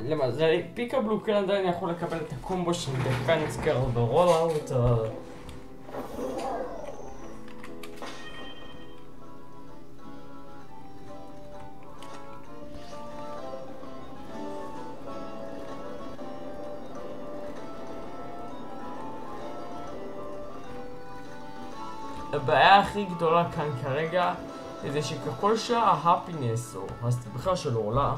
למזלי, פיקבלו כן עדיין יכול לקבל את הקומבו של דפנס קרל ברולאוט. הבעיה הכי גדולה כאן כרגע זה שככל שההפינס או הסתבכה שלו עולה,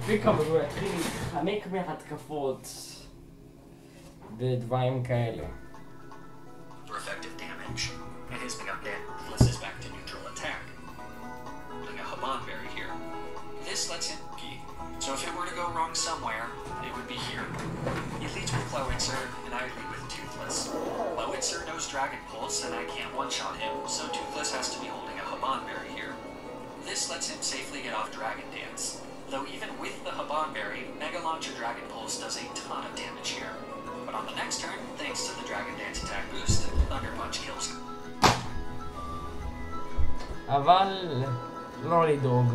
פיקבלו יתחיל להתחמק מהתקפות ודברים כאלה. For effective damage, and his pickup then flips back to neutral attack. Putting a Haban berry here. This lets him key. So if it were to go wrong somewhere, it would be here. He leads with Flowitzer, and I lead with Toothless. Flowitzer knows Dragon Pulse, and I can't one-shot him, so Toothless has to be holding a Haban berry here. This lets him safely get off Dragon Dance. Though even with the Haban berry, Mega Launch or Dragon Pulse does a ton of damage here. But on the next turn, thanks to the Dragon Dance attack boost, Thunder Punch kills him. אבל לא לדאוג.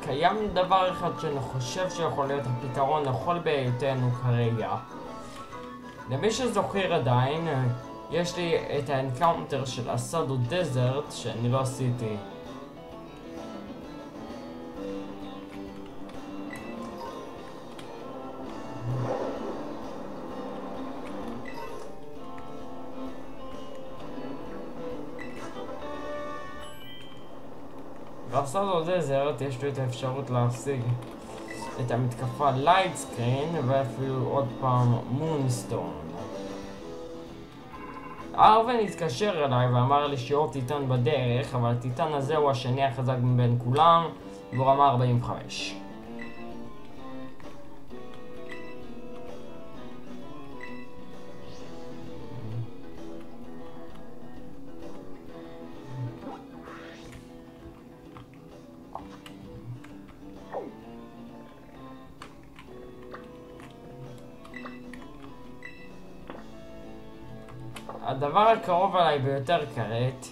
קיים דבר אחד שאני חושב שיכול להיות הפתרון לכל בעיותינו כרגע. למי שזוכר עדיין, יש לי את האנקאונטר של אסאדו דזרט שאני לא עשיתי. באסאדו דזרט יש לי את האפשרות להשיג את המתקפה לייטסקרין ואפילו עוד פעם מונסטון. ארוון התקשר אליי ואמר לי שעוד טיטן בדרך, אבל הטיטן הזה הוא השני החזק מבין כולם והוא רמה 45. הדבר הקרוב עליי ביותר כעת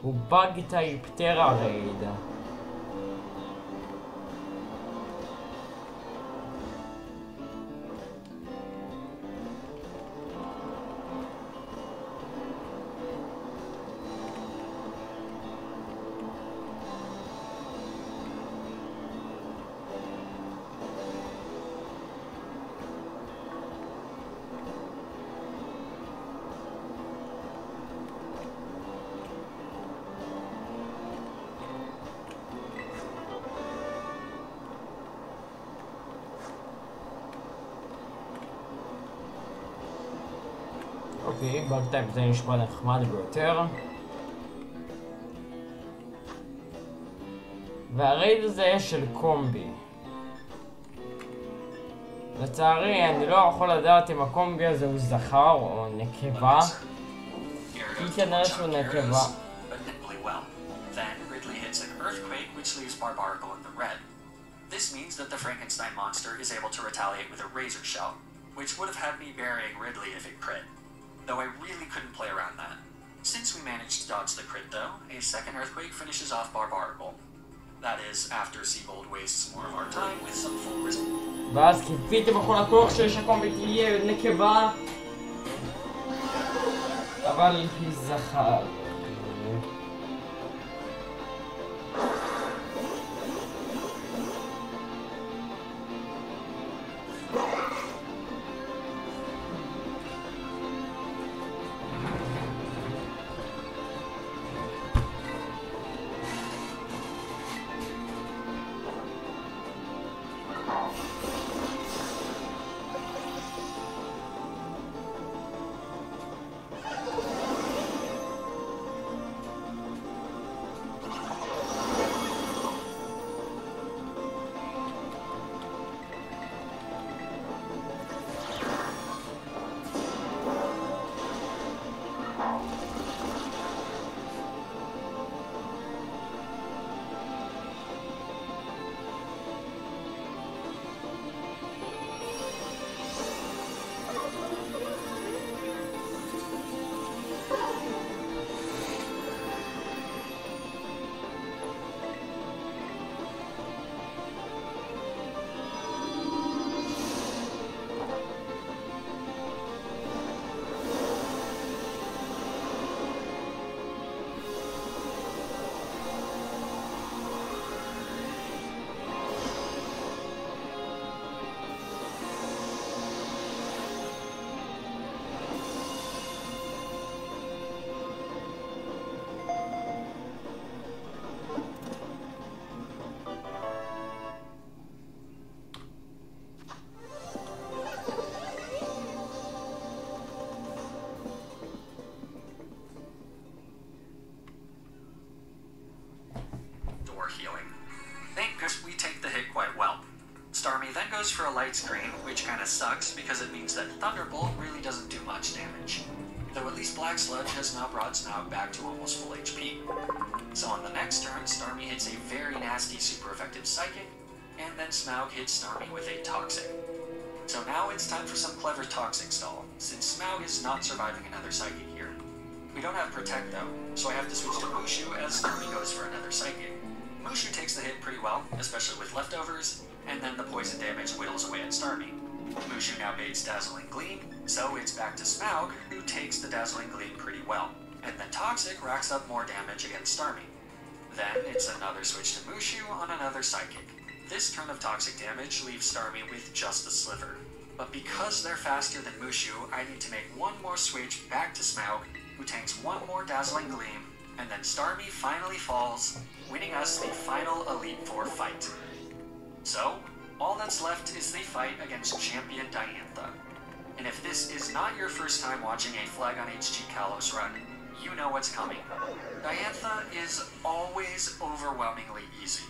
הוא באג טייפ טרה רייד. אוקיי, באג טייפ זה נשמע נחמד ביותר. והרייד הזה יש של קומבי. לצערי אני לא יכול לדעת אם הקומבי הזה הוא זכר או נקבה. כי כנראה שהוא נקבה. This means that the Frankenstein monster is able to retaliate with a Razor Shell, which would have had me burying Ridley if it crit. Though I really couldn't play around that. Since we managed to dodge the crit though, a second Earthquake finishes off Barbarical. That is, after Seabold wastes more of our time with some full risk. ואז קיוויתי בכל הכוח שיש הקומבית תהיה נקבה, אבל היא זכר. For a light screen, which kinda sucks because it means that Thunderbolt really doesn't do much damage. Though at least Black Sludge has now brought Smaug back to almost full HP. So on the next turn, Starmie hits a very nasty super effective Psychic, and then Smaug hits Starmie with a Toxic. So now it's time for some clever Toxic stall, since Smaug is not surviving another Psychic here. We don't have Protect though, so I have to switch to Mushu as Starmie goes for another Psychic. Mushu takes the hit pretty well, especially with leftovers, and then the poison damage whittles away at Starmie. Mushu now baits Dazzling Gleam, so it's back to Smaug, who takes the Dazzling Gleam pretty well, and then Toxic racks up more damage against Starmie. Then it's another switch to Mushu on another Psychic. This turn of Toxic damage leaves Starmie with just a sliver. But because they're faster than Mushu, I need to make one more switch back to Smaug, who tanks one more Dazzling Gleam, and then Starmie finally falls, winning us the final Elite Four fight. So, all that's left is the fight against Champion Diantha. And if this is not your first time watching a Flag on HG Kalos run, you know what's coming. Diantha is always overwhelmingly easy.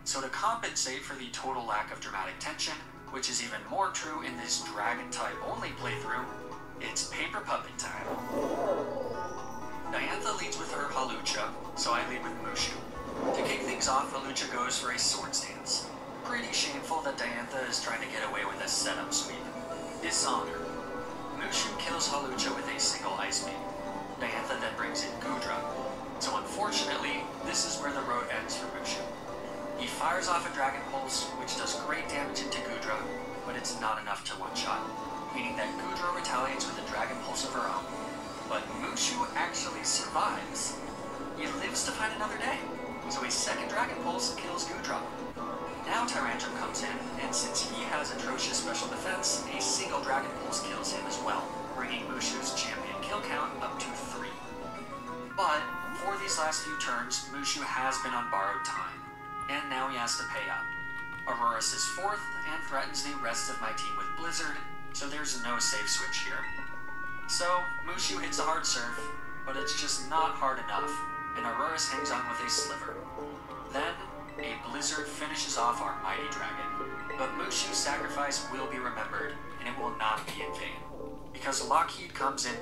So to compensate for the total lack of dramatic tension, which is even more true in this Dragon-type only playthrough, it's Paper Puppet time. Diantha leads with her Hawlucha, so I lead with Mushu. To kick things off, Hawlucha goes for a Swords Dance. Pretty shameful that Diantha is trying to get away with a setup sweep. Dishonor. Mushu kills Hawlucha with a single Ice Beam. Diantha then brings in Goodra. So unfortunately, this is where the road ends for Mushu. He fires off a Dragon Pulse, which does great damage into Goodra, but it's not enough to one-shot, meaning that Goodra retaliates with a Dragon Pulse of her own. But Mushu actually survives. He lives to fight another day, so a second Dragon Pulse kills Goodra. Now Tyrantrum comes in, and since he has atrocious special defense, a single Dragon Pulse kills him as well, bringing Mushu's champion kill count up to 3. But, for these last few turns, Mushu has been on borrowed time, and now he has to pay up. Auroras is 4th, and threatens the rest of my team with Blizzard, so there's no safe switch here. So, Mushu hits a hard serve, but it's just not hard enough, and Auroras hangs on with a sliver. Then, a Blizzard finishes off our mighty dragon, but Mushu's sacrifice will be remembered, and it will not be in vain, because Lockheed comes in.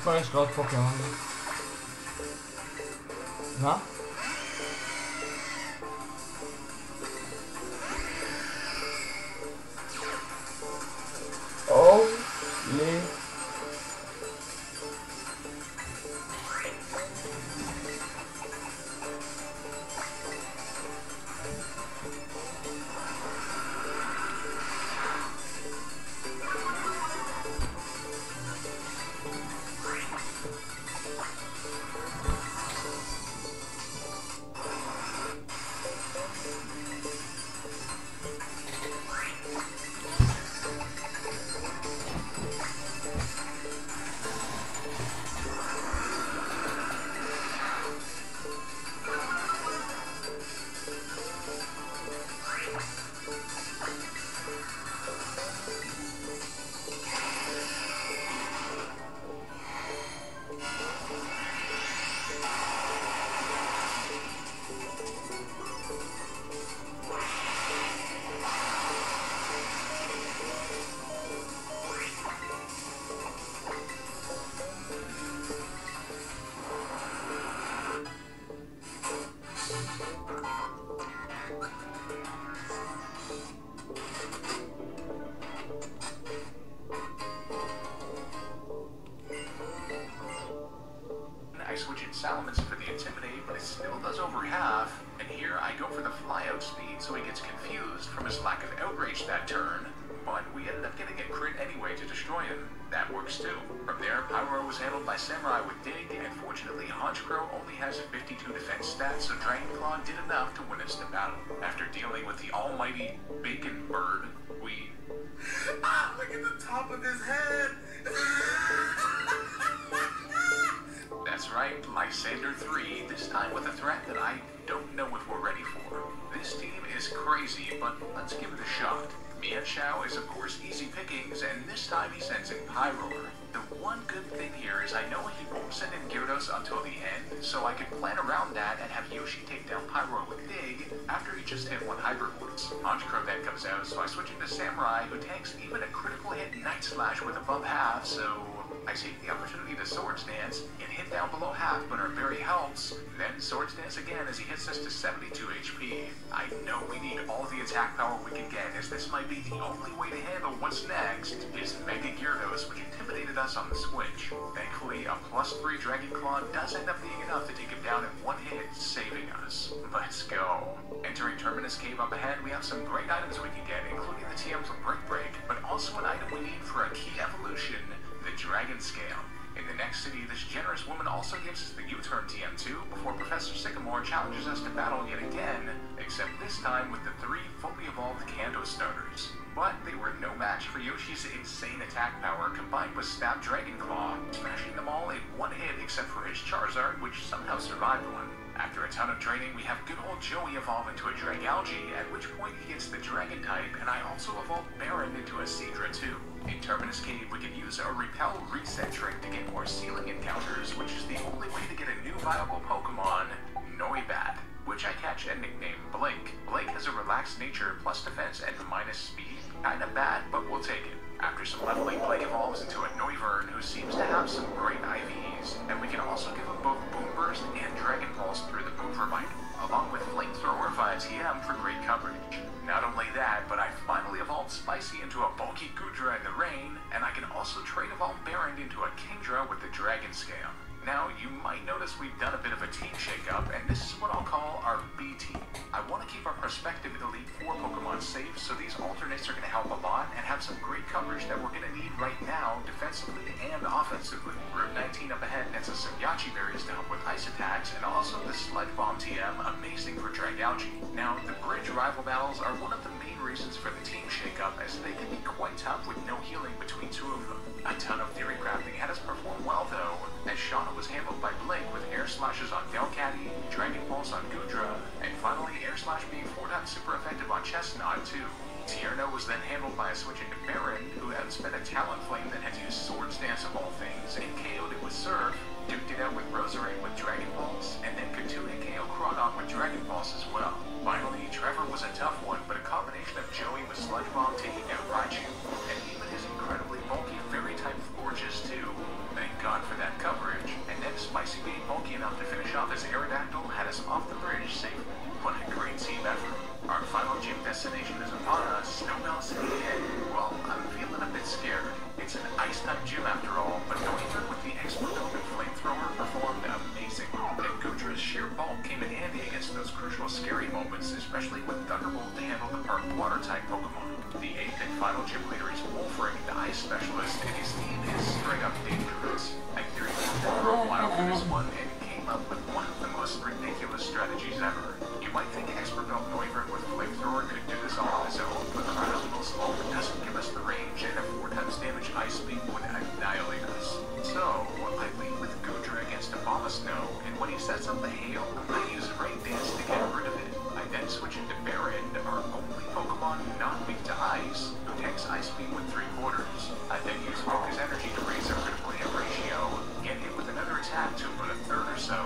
איפה יש לו עוד פוקימון? מה? לי switch in Salamence for the Intimidate, but it still does over half. And here I go for the flyout speed, so he gets confused from his lack of outrage that turn. But we ended up getting a crit anyway to destroy him. That works too. From there, Pyro was handled by Samurai with Dig, and fortunately, Honchkrow only has 52 defense stats, so Dragon Claw did enough to win us the battle. After dealing with the almighty Bacon Bird, we... Ah, look at the top of his head! That's right, Lysander 3, this time with a threat that I don't know if we're ready for. This team is crazy, but let's give it a shot. Mienshao is of course easy pickings, and this time he sends in Pyroar. The one good thing here is I know he won't send in Gyarados until the end, so I can plan around that and have Yoshi take down Pyroar with Dig after he just hit one Hyper Voice. Honchkrow then comes out, so I switch into Samurai, who tanks even a critical hit Night Slash with above half, so... I take the opportunity to Swords Dance and hit down below half, but our berry helps. Then Swords Dance again as he hits us to 72 HP. I know we need all the attack power we can get, as this might be the only way to handle what's next is Mega Gyarados, which intimidated us on the switch. Thankfully, a +3 Dragon Claw does end up being enough to take him down in one hit, saving us. Let's go. Entering Terminus Cave up ahead, we have some great items we can get, including the TM from Brick Break, but also an item we need for a key evolution, the Dragon Scale. In the next city, this generous woman also gives us the U-turn TM2 before Professor Sycamore challenges us to battle yet again, except this time with the 3 fully evolved Kanto starters. But they were no match for Yoshi's insane attack power combined with Stab Dragon Claw, smashing them all in one hit except for his Charizard, which somehow survived one. After a ton of training, we have good old Joey evolve into a Dragalge, at which point he gets the Dragon type, and I also evolve Baron into a Seadra too. In Terminus Cave, we can use our Repel Reset trick to get more ceiling encounters, which is the only way to get a new viable Pokemon, Noibat, which I catch and nickname Blake. Blake has a relaxed nature plus defense and minus speed. Kinda bad, but we'll take it. After some leveling, Blake evolves into a Noivern who seems to have some great IVs, and we can also give him both Boom Burst and Dragon Pulse through the Mover Bite, along with Flamethrower via TM for great coverage. Not only that, but I finally evolved Spicy into a bulky Goodra in the rain, and I can also trade evolve Baron into a Kingdra with the Dragon Scale. Now, you might notice we've done a bit of a team shakeup, and this is what I'll call our B team. I want to keep our prospective Elite 4 Pokemon safe, so these alternates are going to help a lot and have some great coverage that we're going to need right now, defensively and offensively. Route 19 up ahead nets us some Yachi Berries to help with ice attacks, and also the Sludge Bomb TM, amazing for Dragalge. Now, the bridge rival battles are one of the main reasons for the team shakeup, as they can be quite tough with no healing between two of them. A ton of theory crafting had us perform well though, as Shauna was handled by Blake with Air Slashes on Delcatty, Dragon Pulse on Goodra, and finally Air Slash being 4 times super effective on Chestnut too. Tierno was then handled by a switch into Baron, who outspent a Talonflame that had used Swords Dance of all things, and KO'd it with Surf, duped it out with Roserade with Dragon Pulse, and then could 2-hit KO Crawdon with Dragon Pulse as well. Finally, Trevor was a tough one, but a combination of Joey with Sludge Bomb taking out Raichu, and even his incredibly bulky Fairy-type Forges too. Thank God for that Aerodactyl had us off the bridge safely. What a great team effort. Our final gym destination is upon us, Snowbell City ahead. Well, I'm feeling a bit scared. It's an ice-type gym after all, but Noita with the expert open flamethrower performed amazing. And Gudra's sheer bulk came in handy against those crucial scary moments, especially with Thunderbolt to handle the part water-type Pokemon. The 8th and final gym leader is Wolfring, the ice specialist, and his team is straight up dangerous. I theory for a while for this one and came up with one of the most ridiculous strategies ever. You might think Expert Belt Noivern with Flamethrower could do this all on his own, but Cryoballs only doesn't give us the range, and a 4 times damage Ice Beam would annihilate us. So, I lead with Gudra against Abomasnow, and when he sets up the Hail, I use Rain Dance to get rid of it. I then switch into Baron, our only Pokemon not weak to Ice, who takes Ice Beam with 3/4. I then use Focus Energy to raise our critical hit ratio, get hit with another attack to about a third or so.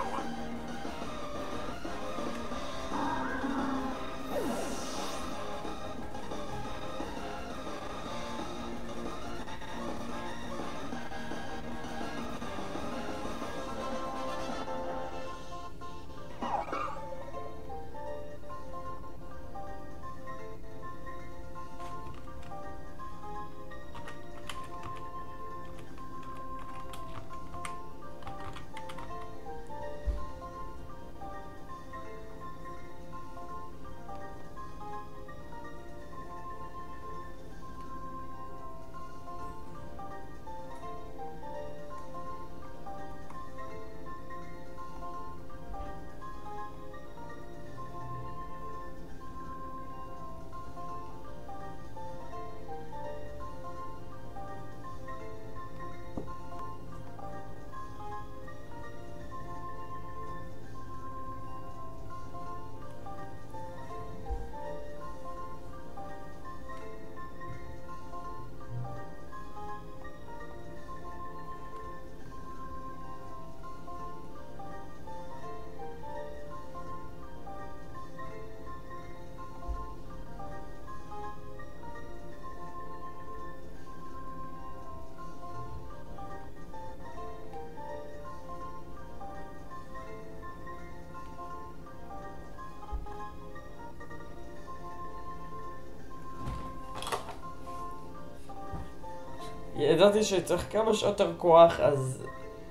ידעתי שצריך כמה שיותר כוח, אז...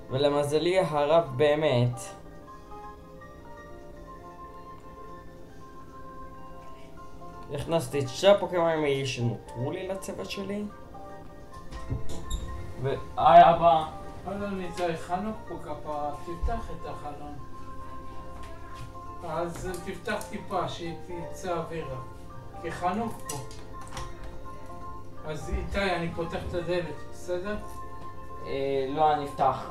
ולמזלי הרב באמת. הכנסתי את שתי הפוקימונים שנותרו לי לצוות שלי. והי הבא. אני צריך חנוך פה כפה, תפתח את החלון. אז תפתח טיפה שתצא אווירה. כי חנוך פה. אז איתי, אני פותח את הדלת, בסדר? לא, אני אפתח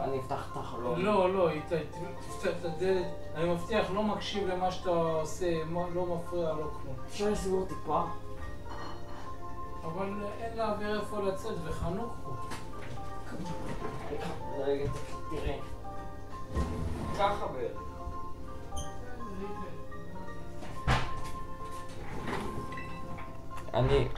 את החלון. לא, איתי, תפתח את הדלת. אני מבטיח, לא מקשיב למה שאתה עושה, לא מפריע, לא כלום. אפשר לסגור טיפה? אבל אין לאוויר איפה לצאת, וחנוך פה. רגע, תראה. ככה בערך. אני...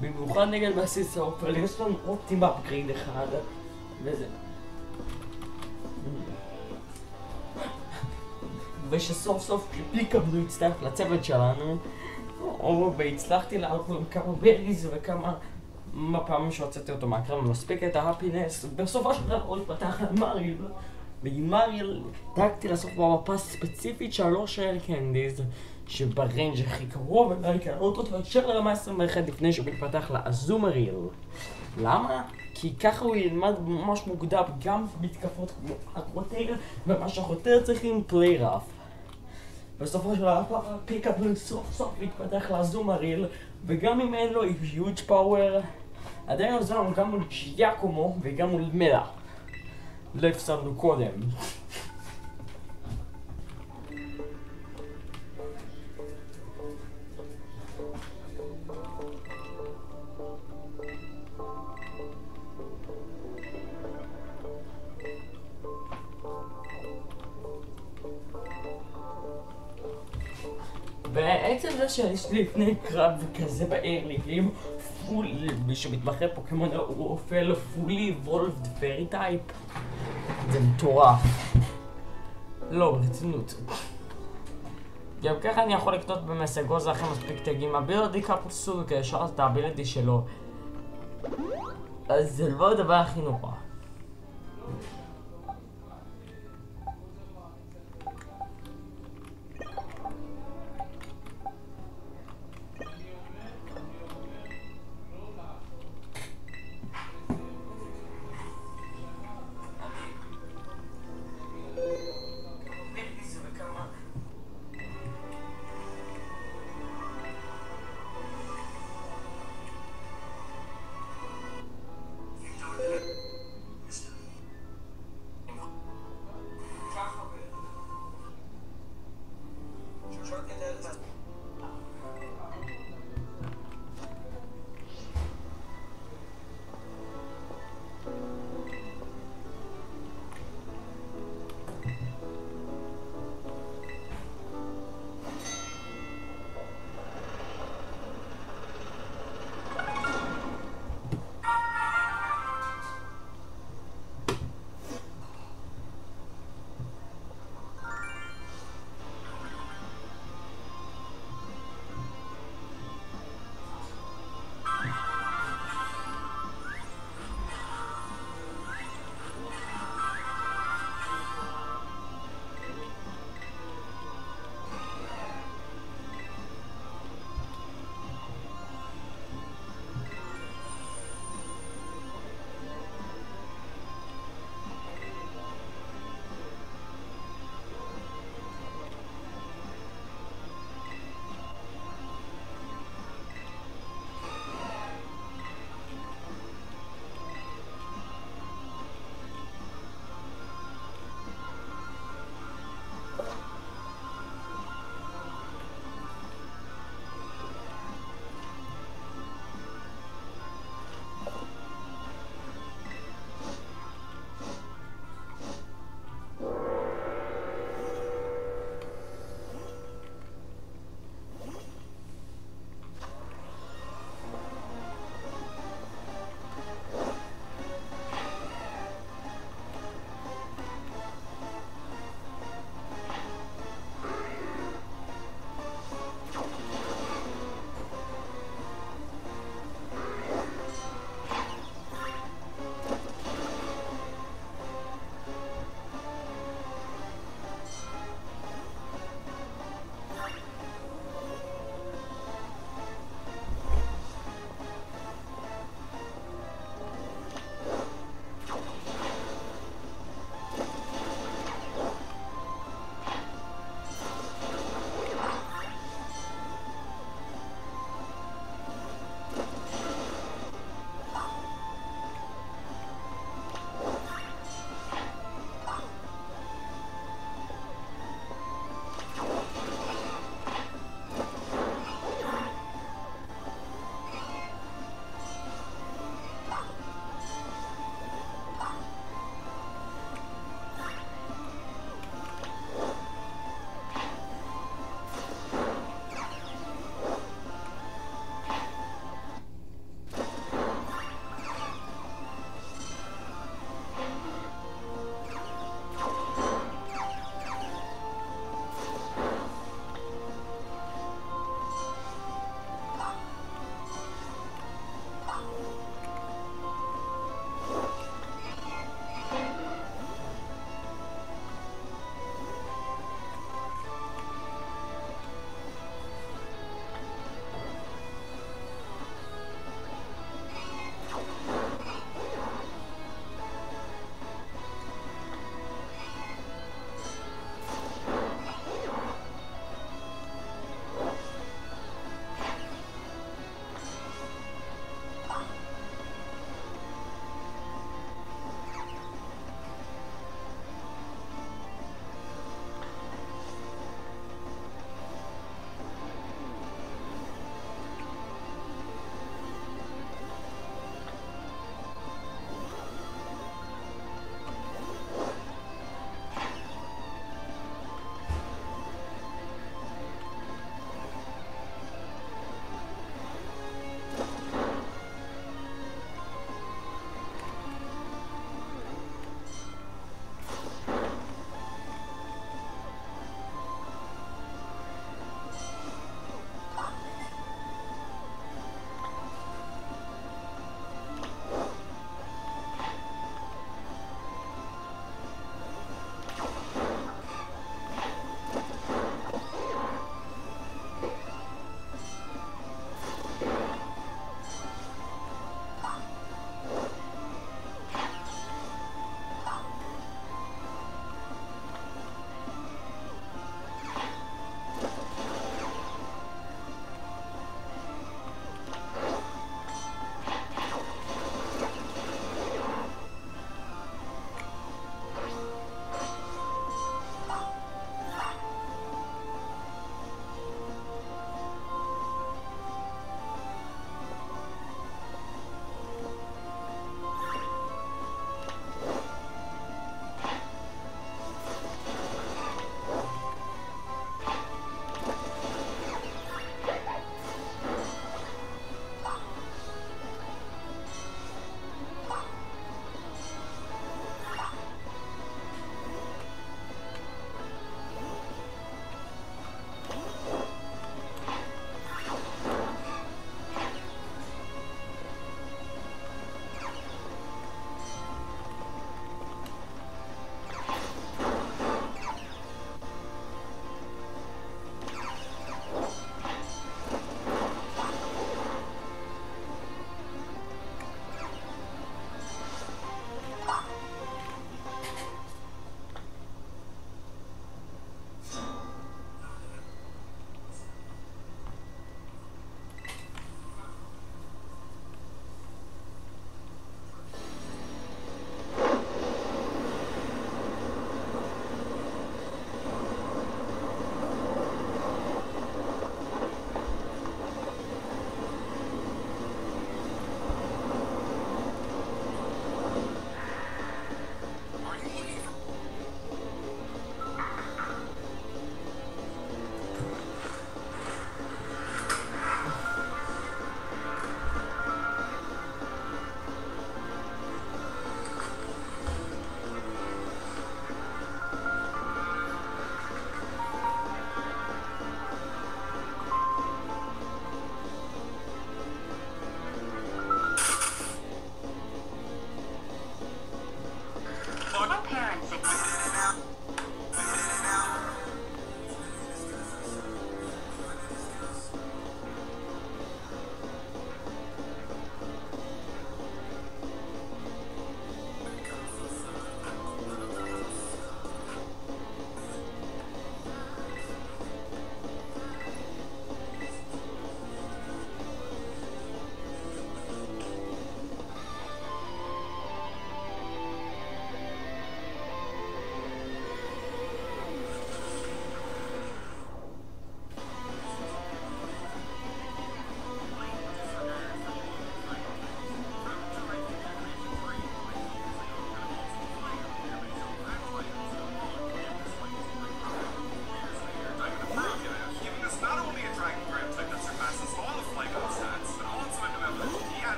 במיוחד נגד בסיס האופל, יש לנו עוד טימה בגריד אחד וזה ושסוף סוף פיקאבלו הצטרף לצוות שלנו והצלחתי לעלות עם כמה בריז וכמה פעמים שהוצאתי אותו מהקרב מספיק את ההפינס. בסופו של דבר עוד פתח למריל ועם מריל דאגתי לעשות במפה ספציפית 3 קנדיז שבריינג' הכי קרוב אליי קראות אותו ישר לרמה 21 לפני שהוא מתפתח לאזומריל. למה? כי ככה הוא ילמד ממש מוקדם גם מתקפות כמו הקווטר ומה שהחותר צריכים פליי רף. בסופו של דבר פיקאבלו סוף סוף מתפתח לאזומריל וגם אם אין לו היוג' פאוור עדיין עוזר לנו גם מול ג'יאקומו וגם מול מלח. לא הפסדנו קודם. השאלה שיש לי לפני קרב כזה בארלינגים, מי שמתמחה פוקימון הוא אופל פולי וולפד פרי טייפ. זה מטורף. לא, ברצינות. גם ככה אני יכול לקנות במסגוז אחרי מספיק תגים. הבילידי קפסול כאשר את הבילידי שלו. אז זה לא הדבר הכי נורא.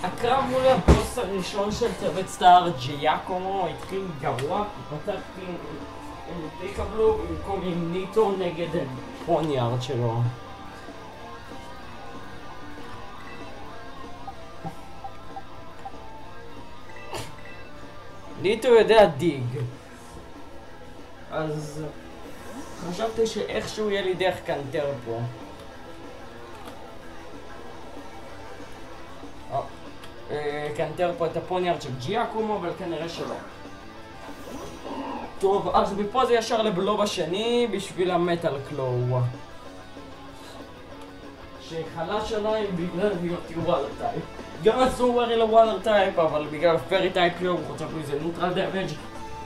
הקרב מול הבוס הראשון של צוות סטאר ג'יאקומו התחיל גרוע, פתחתי עם פיקבלו במקום עם ניטו נגד פוניארד שלו. ניטו יודע דיג, אז חשבתי שאיכשהו יהיה לי דרך קנטר פה. קנטר פה את הפוניארד של ג'יאקומו, אבל כנראה שלא. טוב, אז מפה זה ישר לבלוב השני בשביל המטל קלואו, שחלש עליי בגלל היותי וואלר טייפ. גם אסור הרי לוואלר טייפ, אבל בגלל פרי טייפ קלואו הוא חושב לי זה נוטרל דמג'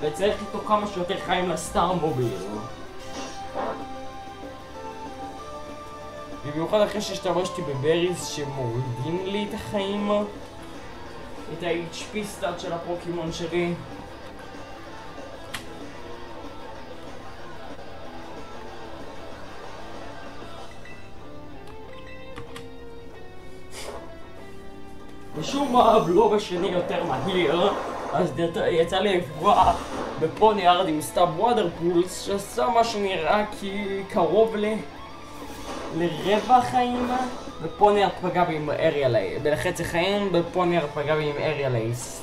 וצריך איתו כמה שיותר חיים לסטאר מוביל. במיוחד אחרי שהשתמשתי בבריז שמורידים לי את החיים, את ה-HP סטאט של הפוקימון שלי. משום מה הבלוב השני יותר מהיר, אז יצא לי לפגוע בפוניארד עם סטאב וודר פולס, שעשה מה שנראה קרוב לרבע חיים, ופוניארד פגע בי עם אריאל אייס, בחצי חיים, ופוניארד פגע בי עם אריאל אייס.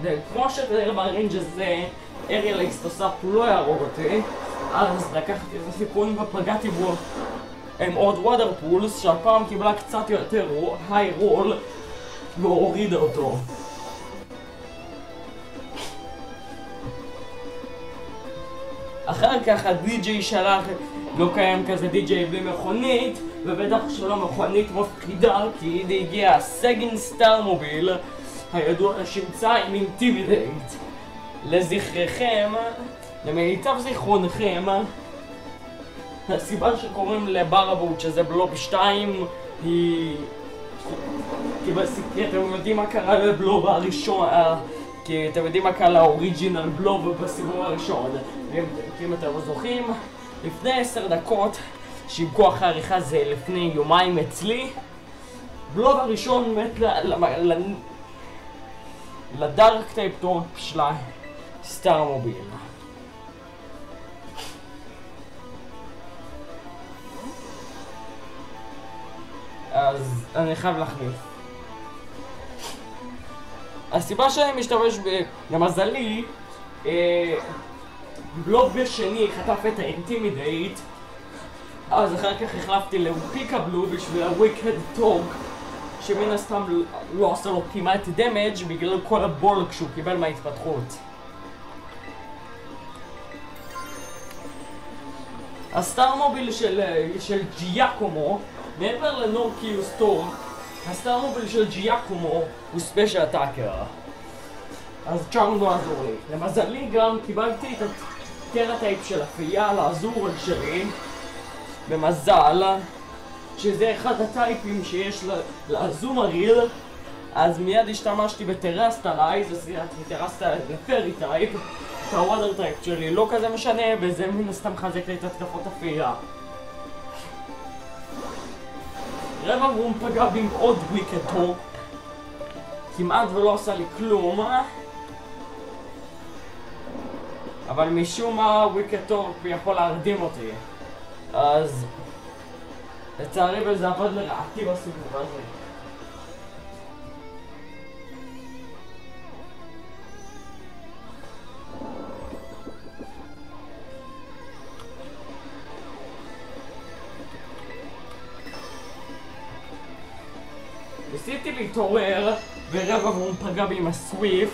וכמו שאתה ברינג' הזה, אריאל אייס תוסף לא יהרוג אותי, אז לקחתי איזה סיכון ופגעתי בו עם עוד וודר פולס, שהפעם קיבלה קצת יותר היי רול והורידה אותו. אחר כך הדי-ג'יי שלח, לא קיים כזה די-ג'יי בלי מכונית, ובטח שלא מכונית מפחידה, כי הגיע הסגן סטאר מוביל הידוע לשמצה עם אינטימידייט. לזכרכם, למיטב זיכרונכם, הסיבה שקוראים לבראבוט שזה בלוב 2 היא כי אתם יודעים מה קרה לבלוב הראשון, כי אתם יודעים מה קרה לאוריג'ינל בלוב בסיבוב הראשון. אם אתם לא זוכרים, לפני 10 דקות, שעם כוח העריכה זה לפני יומיים אצלי, בלוב הראשון מת לדארק טייפ טורפ של סטאר מוביל. אז אני חייב להחליף. הסיבה שאני משתמש למזלי, בלוב בשני חטף את האינטימידייט, אז אחר כך החלפתי לפיקבלו בשביל הוויקד טורק, שמן הסתם לא עשה לו כמעט דמג' בגלל כל הבולק שהוא קיבל מההתפתחות. הסטאר מוביל של ג'יאקומו, מעבר לנורקיוס טורק, הסטאר מוביל של ג'יאקומו הוא ספיישל אטאקר. אז צ'ארם לא עזור לי. למזלי גם קיבלתי את הטרה טייפ של הפייה לעזור שלי, במזל, שזה אחד הטייפים שיש לעזום הריל, אז מיד השתמשתי בטרסטלייז, אז טרסטלייז לפרי טייפ, את הוודר טייפ שלי לא כזה משנה, וזה מן הסתם חזק לי את התקפות הפייה. רבע רום פגע בי עם עוד וויקד טורק, כמעט ולא עשה לי כלום, אבל משום מה וויקד טורק יכול להרדים אותי, אז לצערי וזה עבד לרעתי בסיבוב הזה. ניסיתי להתעורר, ורבע והוא פגע בי עם הסוויפט,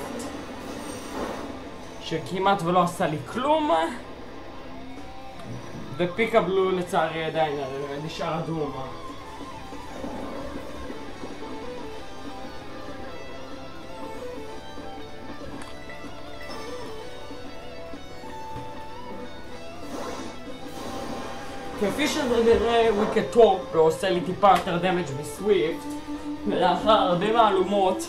שכמעט ולא עשה לי כלום, ופיקבלו לצערי עדיין נשאר אדום. כפי שנראה וויקד טורק ועושה לי טיפה יותר דמג' בסוויפט, ולאחר הרבה מהלומות,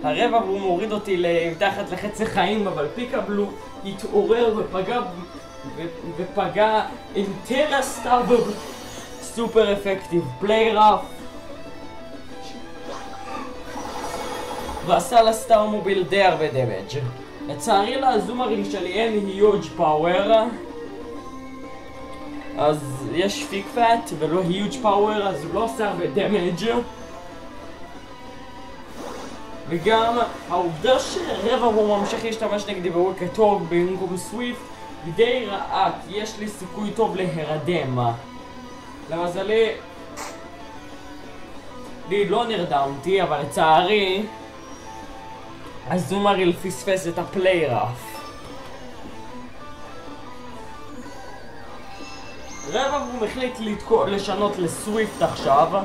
הרבע הוא מוריד אותי מתחת לחצי חיים, אבל פיקבלו התעורר ופגע עם טרה סטאב סופר אפקטיב, פליי רף, ועשה לסטאר מוביל די הרבה דמג'. לצערי לזומריל שלי אין היוג' פאוור, אז יש פיק פאט ולא היוג' פאוור, אז הוא לא עושה הרבה דמג'. וגם העובדה שרבע הוא ממשיך להשתמש נגדי בוויקד טורק במקום סוויפט היא די רעה, כי יש לי סיכוי טוב להירדם. למזלי לי לא נרדמתי, אבל לצערי הזומריל פספס את הפליירף. רבע הוא החליט לשנות לסוויפט עכשיו,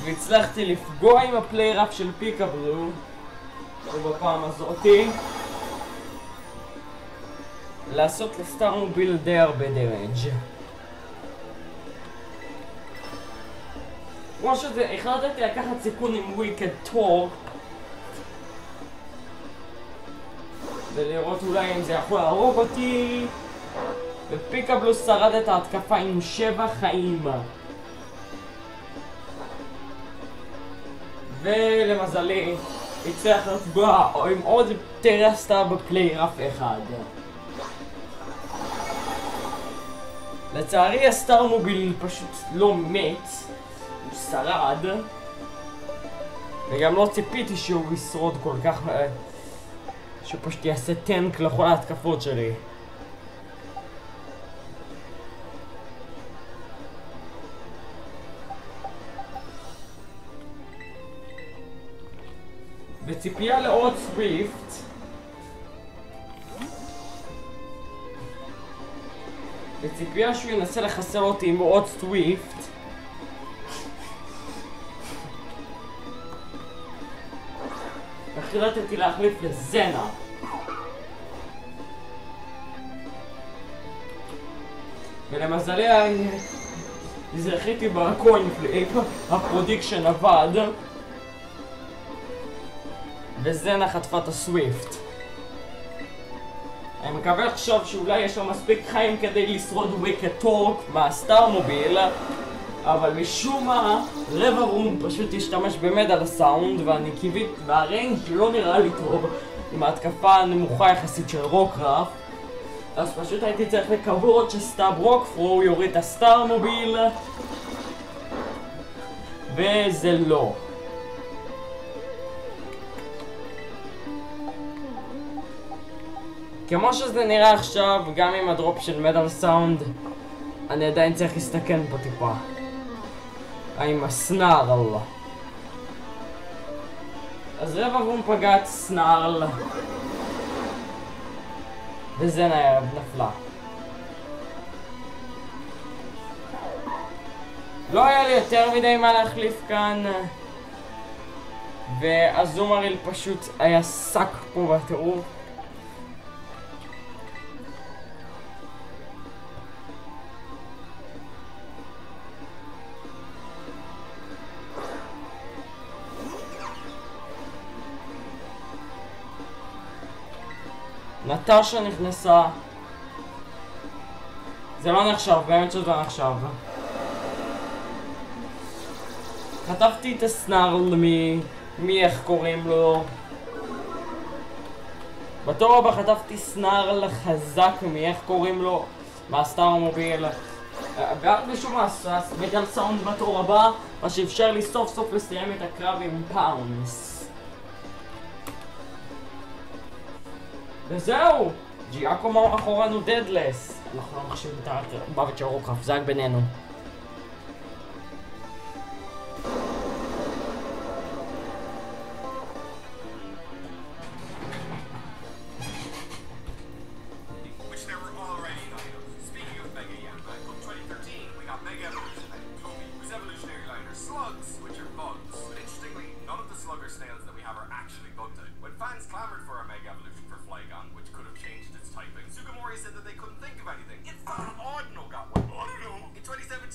והצלחתי לפגוע עם הפליירף של פיקאבלו, ובפעם הזאתי לעשות לסטאר מוביל די הרבה דמג'. כמו שזה, החלטתי לקחת סיכון עם וויקד טורק ולראות אולי אם זה יכול להרוג אותי, ופיקאבלו שרד את ההתקפה עם 7 חיים. ולמזלי הצליח לפגוע עם עוד טרה סטאר בפליירף אחד. לצערי הסטאר מוביל פשוט לא מת, הוא שרד, וגם לא ציפיתי שהוא ישרוד כל כך, שהוא פשוט יעשה טנק לכל ההתקפות שלי. בציפייה לעוד סוויפט, בציפייה שהוא ינסה לחסל אותי עם עוד סוויפט, החלטתי להחליף לזנה. ולמזלי זכיתי בקוין פליפ, הפרודיקשן עבד וזנה חטפה את הסוויפט. אני מקווה עכשיו שאולי יש לו מספיק חיים כדי לשרוד וויקד טורק מהסטאר מוביל, אבל משום מה רבע רום פשוט השתמש במדל הסאונד, ואני קיוויתי, והריינג' לא נראה לי טוב עם ההתקפה הנמוכה יחסית של רוקראפ, אז פשוט הייתי צריך לקוות שסטאב רוקפרו יוריד את הסטאר מוביל, וזה לא. כמו שזה נראה עכשיו, גם עם הדרופ של מדל סאונד, אני עדיין צריך להסתכן פה טיפה. עם הסנארל. אז רבע רום פגע את סנארל, וזנה נפלה. לא היה לי יותר מדי מה להחליף כאן, והזומריל פשוט היה שק פה בטירוף. נטשה נכנסה. זה לא נחשב, באמת שזה לא נחשב. חטפתי את הסנארל מי איך קוראים לו. בתור הבא חטפתי סנארל חזק מי איך קוראים לו מהסטאר מוביל. ועד משום מדל סאונד בתור הבא, מה שאפשר לי סוף סוף לסיים את הקרב עם פאונס. וזהו! ג'יאקומו אחורנו דדלס. אנחנו לא מחשיבים את המוות של רוקראפ, זה רק בינינו. said that they couldn't think of anything. It's not odd, no, got one. I don't know. In 2017,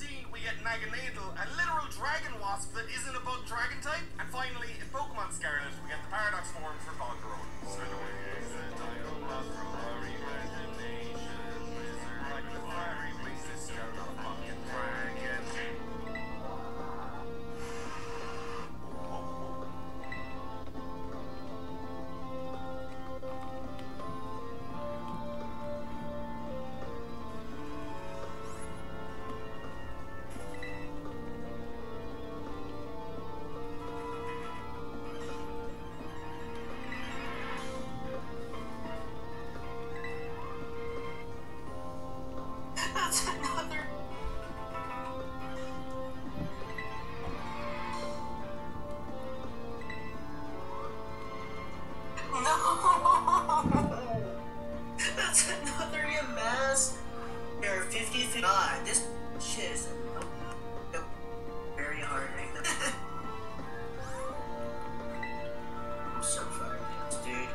That's another EMS. You're 50 God, this shit is very hard right now. I'm so fucked, dude.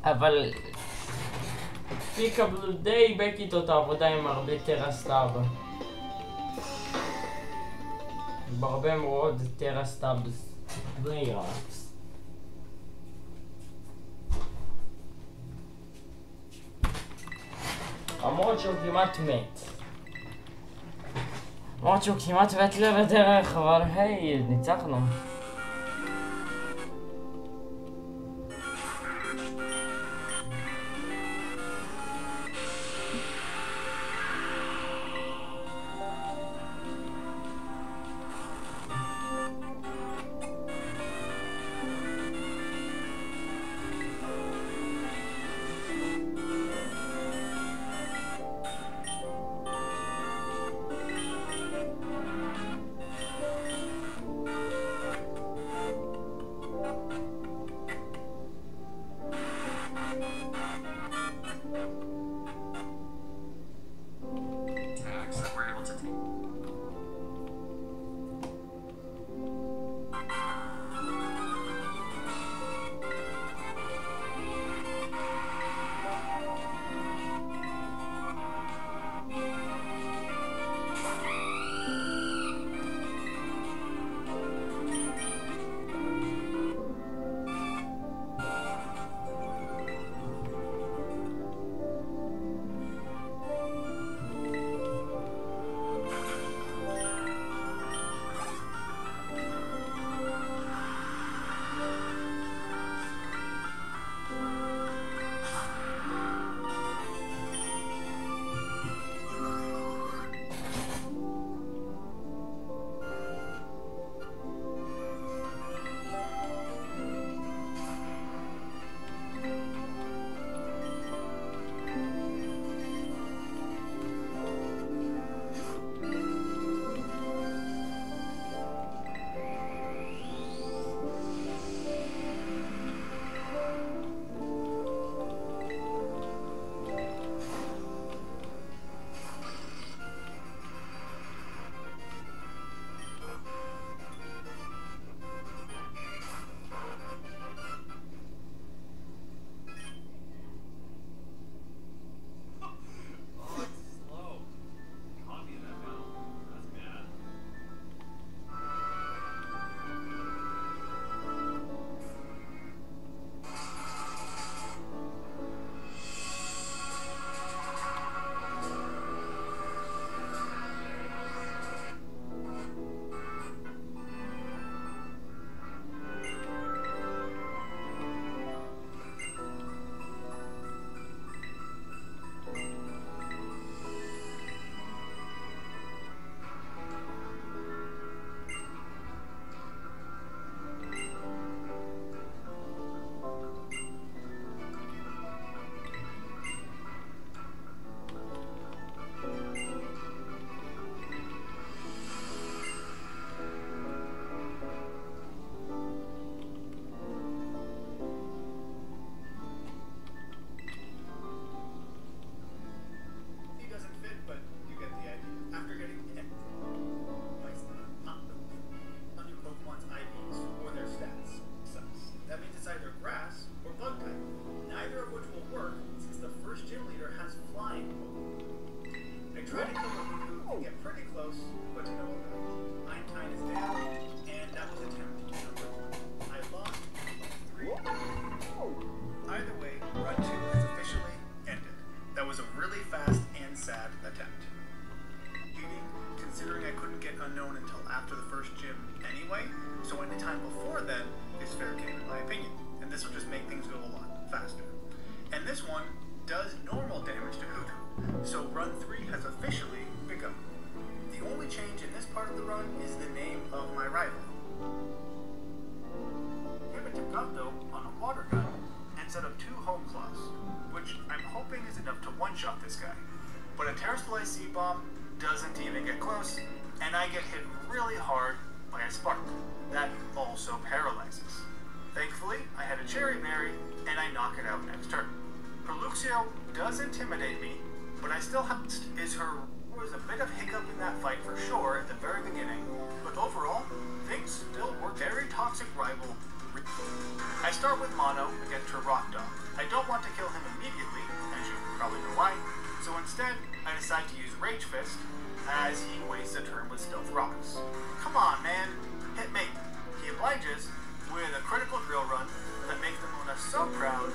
אבל פיקאבלו די איבק איתו את העבודה עם הרבה טרה סטאב. בהרבה מאוד טרה סטאב פליירס. למרות שהוא כמעט מת. למרות שהוא כמעט מת בדרך, אבל היי, ניצחנו. after the first gym anyway, so any time before then is fair game in my opinion, and this will just make things go a lot faster. And this one does normal damage to Hootoo, so run 3 has officially begun. The only change in this part of the run is the name of my rival. Give it to Gunto on a water gun and set up 2 home claws, which I'm hoping is enough to one-shot this guy. But a Terra Seed Bomb doesn't even get close, and I get hit really hard by a spark. That also paralyzes. Thankfully, I had a Cherry Berry, and I knock it out next turn. Her Luxio does intimidate me, but I still have there was a bit of hiccup in that fight for sure at the very beginning, but overall, things still were very toxic rival. I start with Mono against her Rock Dog. I don't want to kill him immediately, as you probably know why, so instead, I decide to use Rage Fist, as he wastes a turn with Stealth Rocks. Come on, man, hit me. He obliges with a critical drill run that makes Nemona so proud,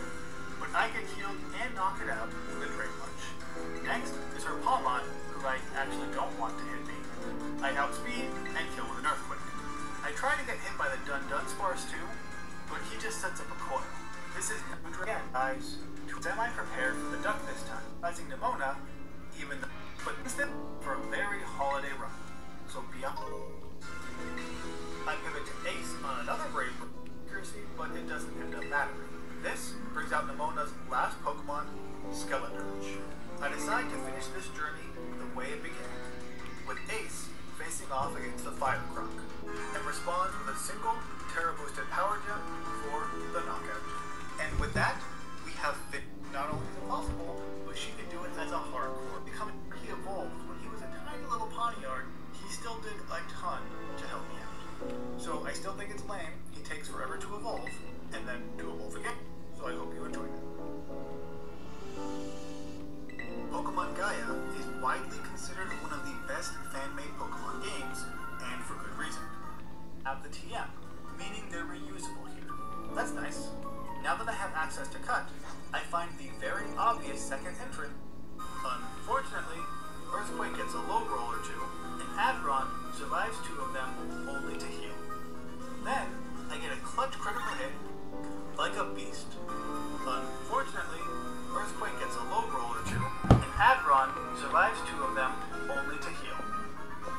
but I get healed and knock it out with a Drain Punch. Next is her Palmon, who I actually don't want to hit me. I outspeed and kill with an Earthquake. I try to get hit by the Dun Spars too, but he just sets up a coil. This is again, guys. Semi-prepared for the duck this time, rising Nemona, even though, but instead for a very holiday run. So beyond, I pivot to Ace on another Brave accuracy, but it doesn't end up mattering. This brings out Nemona's last Pokemon, Skeleturge. I decide to finish this journey the way it began, with Ace facing off against the Fire Croc, and responds with a single Terra-boosted Power Gem for the knockout. And with that, we have fit. Not only is it possible, but she could do it as a hardcore. He evolved when he was a tiny little Pawniard. He still did a ton to help me out. So I still think it's lame. He takes forever to evolve, and then to evolve again. So I hope you enjoyed it. Pokemon Gaia is widely considered one of the best fan-made Pokemon games, and for good reason. Have the TM, meaning they're reusable here. That's nice. Now that I have access to Cut, I find the very obvious second entrant. Unfortunately, Earthquake gets a low roll or 2, and Adron survives 2 of them only to heal. Then, I get a clutch critical hit, like a beast. Unfortunately, Earthquake gets a low roll or 2, and Adron survives 2 of them only to heal.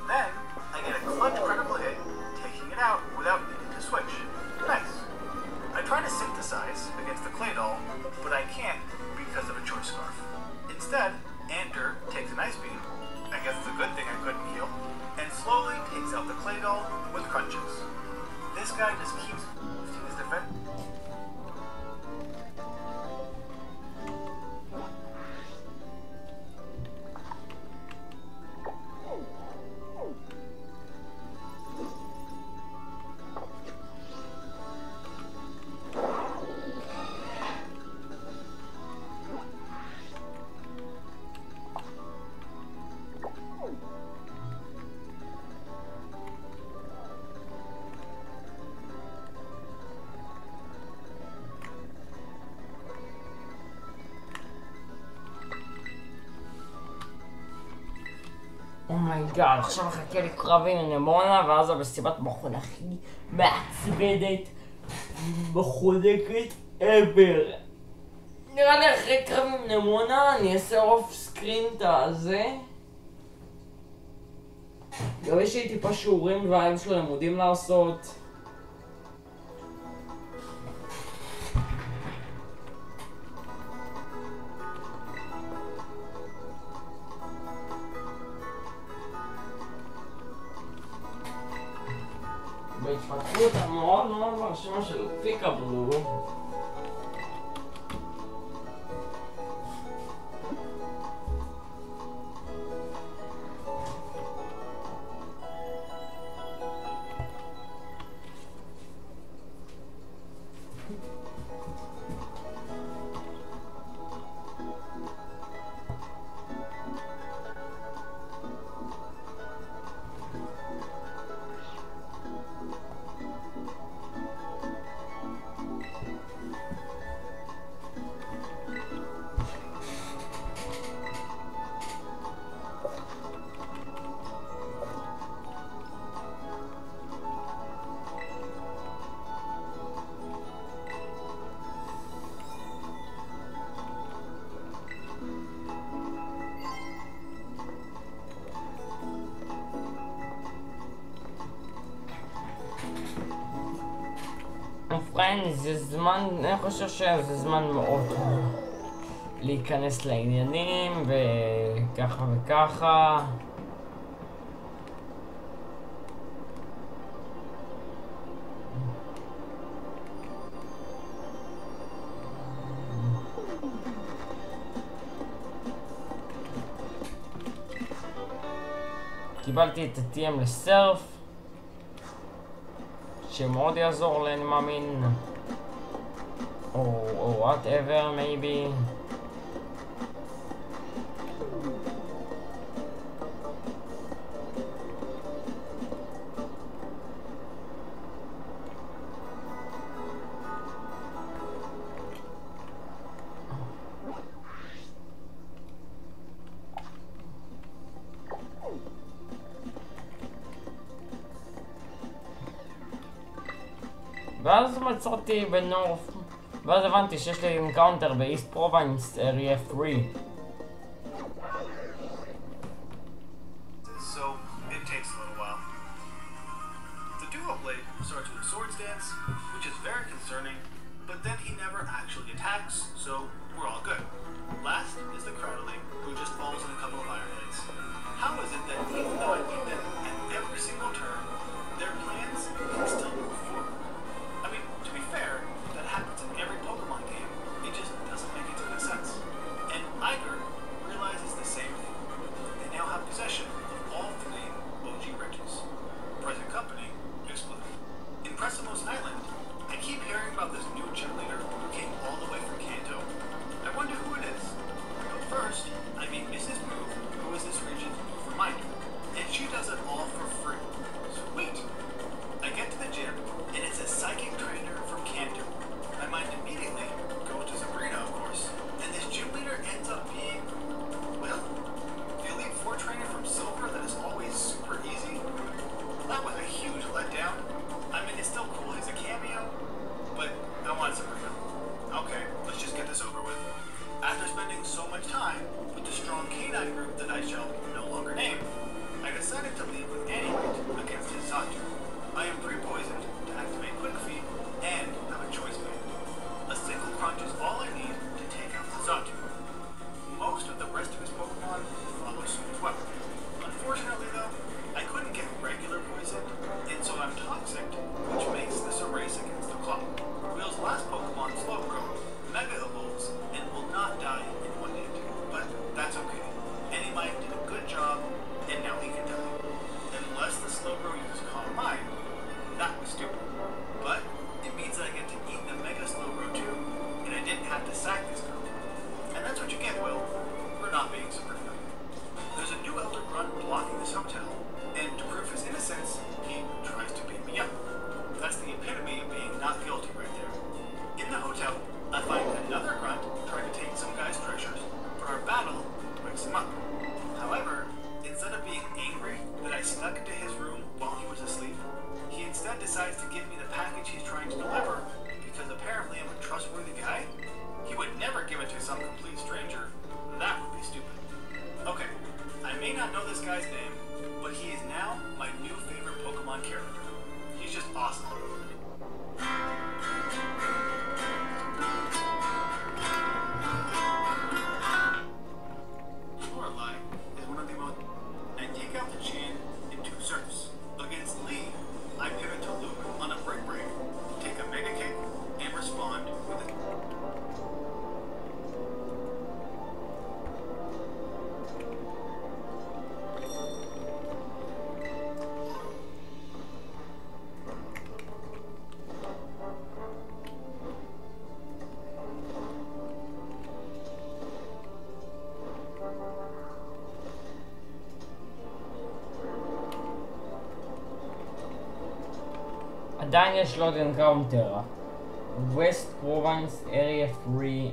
Then, I get a clutch critical hit, taking it out without needing to switch. Nice. I try to synthesize against the Claydol, but I can't because of a Choice Scarf. Instead, Enter takes an Ice Beam, I guess it's a good thing I couldn't heal, and slowly takes out the Claydol with Crunches. This guy just keeps boosting his defense. אומייגאד, עכשיו מחכה לי קרב עם נמונה, ואז המסיבת מכון הכי מעצבנת מחודקת ever. נראה לי אחרי קרב עם נמונה אני אעשה אוף סקרין את הזה. גם יש לי טיפה שיעורים דברים של לימודים לעשות. בהתפתחות המאוד מאוד מרשימה של פיקאבלו. ובכן, זה זמן, אני חושב שזה זמן מאוד טוב להיכנס לעניינים וככה וככה. קיבלתי את ה-TM לסרף שמאוד יעזור לי, אני מאמין, או whatever maybe. ואז מצאתי בנורף, ואז הבנתי שיש לי אינקאונטר באיסט פרובינס, אריה 3. So, it takes a little while. The duo blade starts with a swords dance, which is very concerning, but then he never actually attacks, so we're all good. Last is the Cradling, who just falls in a couple of iron hits. How is it that even though I beat them at every single turn, their plans can still move forward? I mean, to be fair, that happens in every Pokemon game. It just doesn't make a ton of sense. And Iger realizes the same thing. They now have possession of all three OG Regis. Present company excluded. In Pressimos Island, I keep hearing about this new gym leader who came all the way from Kanto. I wonder who it is. But first, I meet Mrs. Move, who is this region's move reminder. And she does it all for free. Sweet! I get to the gym, and it's a psychic trainer from Kanto. My mind immediately goes to Sabrina, of course, and this gym leader ends up being, well, the Elite Four trainer from Silver that is always super easy. That was a huge letdown. I mean, it's still cool he's a cameo, but I want Sabrina. Okay, let's just get this over with. After spending so much time with the strong canine group that I shall no longer name, I decided to leave with Annie-Rate against his Satu. I am pre-poisoned to activate Quick Feet and have a choice made. A single crunch is all I need to take out the Satu. Most of the rest of his Pokemon follow suit as well. Unfortunately though, I couldn't get regular poison, and so I'm toxic, which makes this a race against the clock. Will's last Pokemon, Slowbro, Mega Evolves and will not die in one hit. But that's okay. Anime did a good job, and now he can die. Unless the Slowbro uses Calm Mind. That was stupid. But it means that I get to eat the Mega Slowbro too, and I didn't have to sack this girl. And that's what you get, Will, for not being Sabrina. There's a new Elder Grunt blocking this hotel, and to prove his innocence, he tries to beat me up. That's the epitome of being not guilty right there. In the hotel, I find another Grunt trying to take some guy's treasures, but our battle wakes him up. However, instead of being angry that I snuck into his room while he was asleep, he instead decides to give me the package he's trying to deliver because apparently I'm a trustworthy guy. He would never give it to some complete stranger. That would be stupid. Okay, I may not know this guy's name, but he is now my new favorite Pokemon character. He's just awesome. Lorelei is one of the most... I take out the chain in two surfs. Against Lee, I pivot to Luke on a break, take a Mega Kick, and respond with a... עדיין יש לו עוד אינקאונטר. West Province Area 3.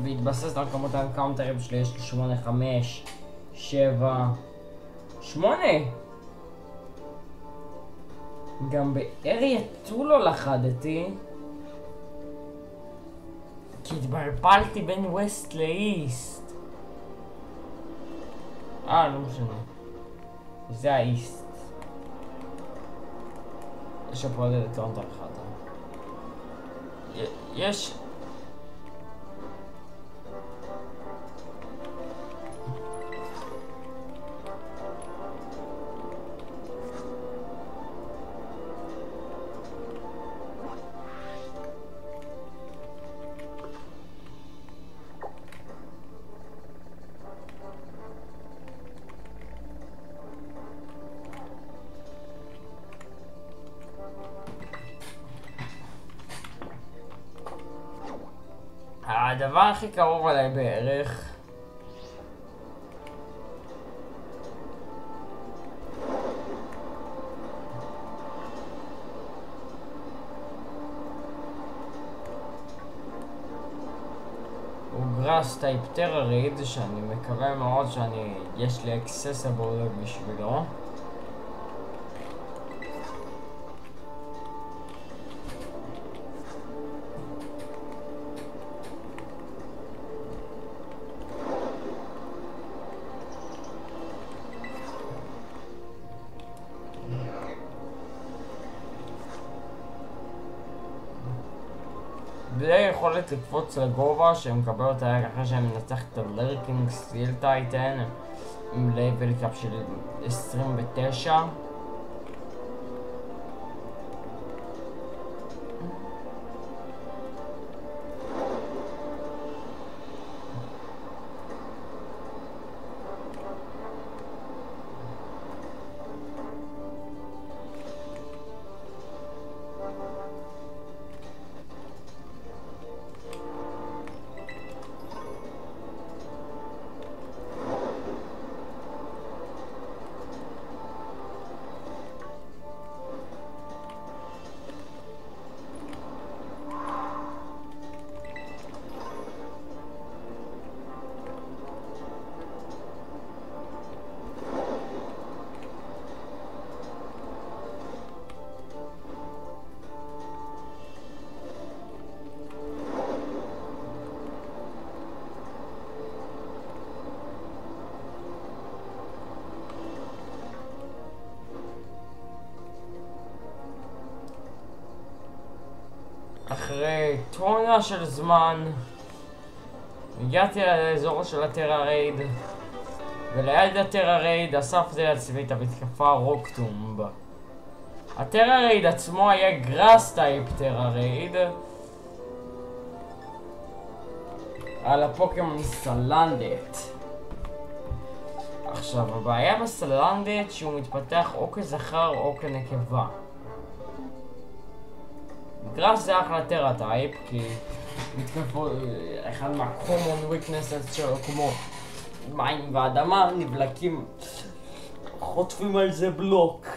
והתבסס על כמות האנקאונטרים שלי, יש לי 8, 5, 7, 8! גם באריה 2 לא לחדתי. כי התבלבלתי בין ווסט לאיסט. לא משנה. זה האיסט. יש פה עוד אלקטרונטה אחת. יש... הדבר הכי קרוב עליי בערך הוא גראס טייפ טרה ריד שאני מקווה מאוד יש לי אקססיבול בשבילו. בלי יכולת לקפוץ לגובה שמקבל אותה אחרי שאני מנצח את הלרקינג סטיל טייטן עם לייבל קאפ של 29. אחרי טונה של זמן הגעתי לאזור של הטרה רייד וליד הטרה רייד אספתי לעצמי את המתקפה רוקטומב. הטרה רייד עצמו היה גראס טייפ טרה רייד על הפוקימון סלנדט. עכשיו הבעיה בסלנדט שהוא מתפתח או כזכר או כנקבה. גראס זה אחלה טרה טייפ כי מתקפות אחד מהקומון ויקנסס שלו כמו מים ואדמה נבלקים חוטפים על זה בלוק.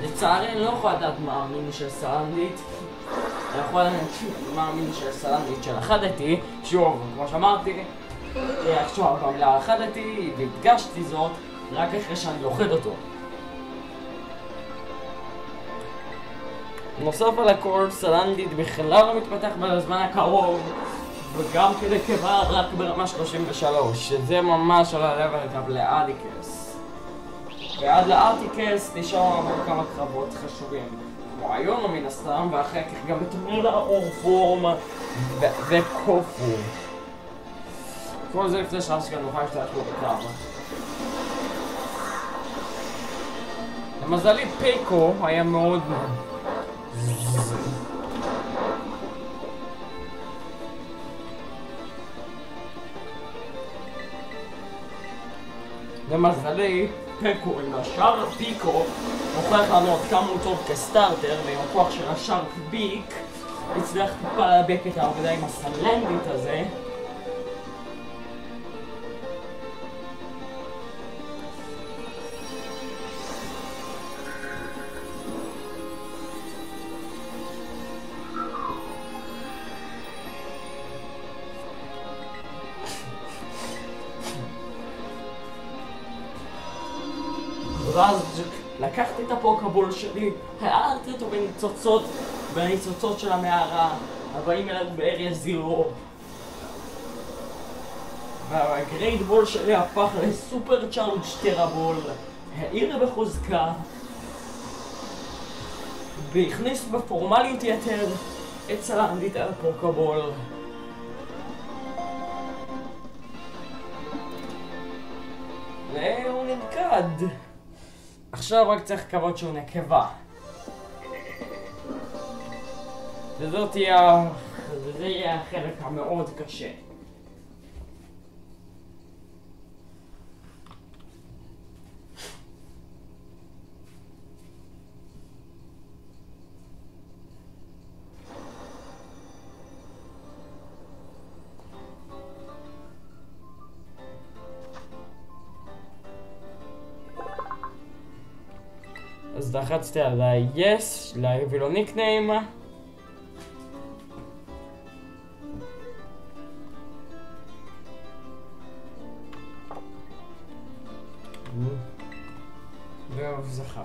לצערי אני לא יכול לדעת מה המין של סלנדית. אני יכול לדעת מה המין של סלנדית של החדתי. שוב, כמו שאמרתי, עכשיו במילה החדתי והדגשתי זאת רק אחרי שאני לוחד אותו. נוסף על הכל, סלנדית בכלל לא מתפתח בזמן הקרוב וגם כנקבה רק ברמה 33 שזה ממש על הלבל קאפ לארטיקס. ועד לארטיקס נשאר לנו כמה קרבות חשובים כמו איונו מן הסתם ואחר כך גם בטורניר האורפורם וקופו. כל זה לפני שעה שגם נוכל שתעשו בקרב. למזלי פיקו היה מאוד למזלי פיקו עם השארק פיקו מוכרח לנו עד כמה הוא טוב כסטארטר ועם הכוח של השארק ביק הצליח טיפה להדק את העבודה עם הסלנדית הזה. ואז לקחתי את הפוקבול שלי, הערתי אותו בניצוצות, בניצוצות של המערה, הבאים אליו באריה זירו. והגרייט בול שלי הפך לסופר צ'ארג' טרה בול, העיר בחוזקה, והכניס בפורמליות יתר את סלנדית על הפוקבול. והוא נלכד. עכשיו רק צריך לקוות שהוא נקבה. וזה יהיה החלק המאוד קשה. אז לחצתי על ה-yes, להביא לו ניקניים. והוא זכר.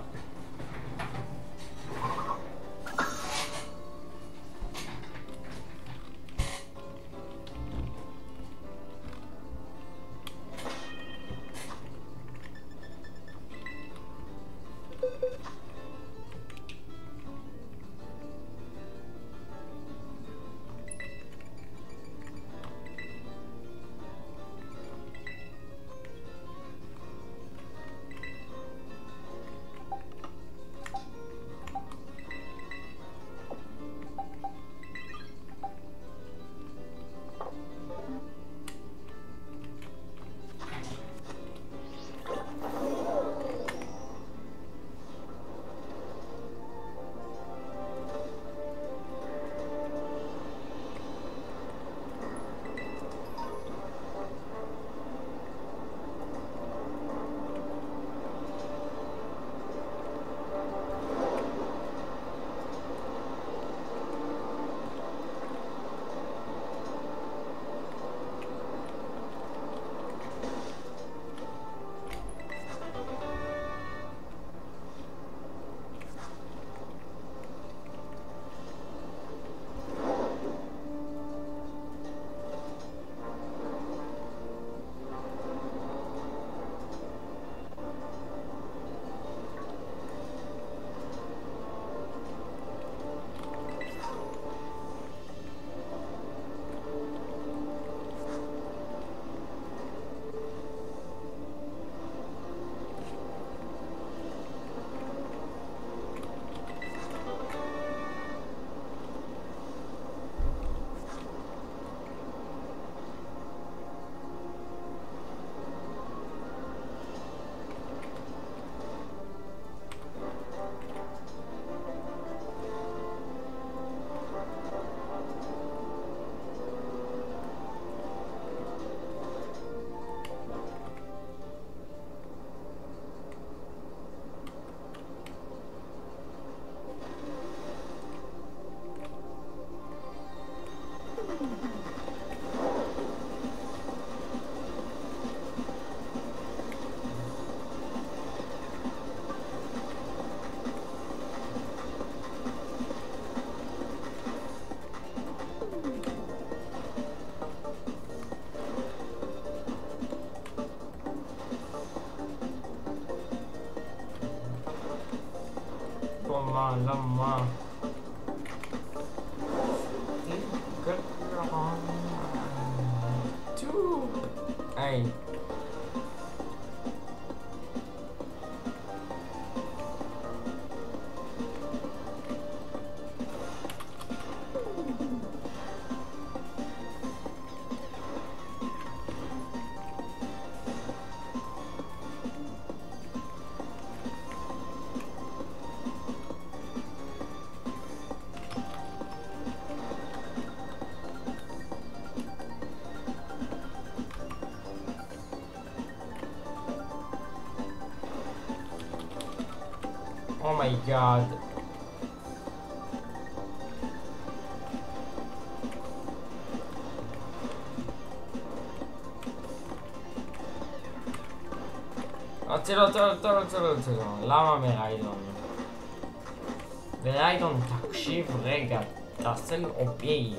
lama. Two. Ay. Oh my god. הצילו. למה מריידון? וריידון, תקשיב רגע, תעשה לי אוביי.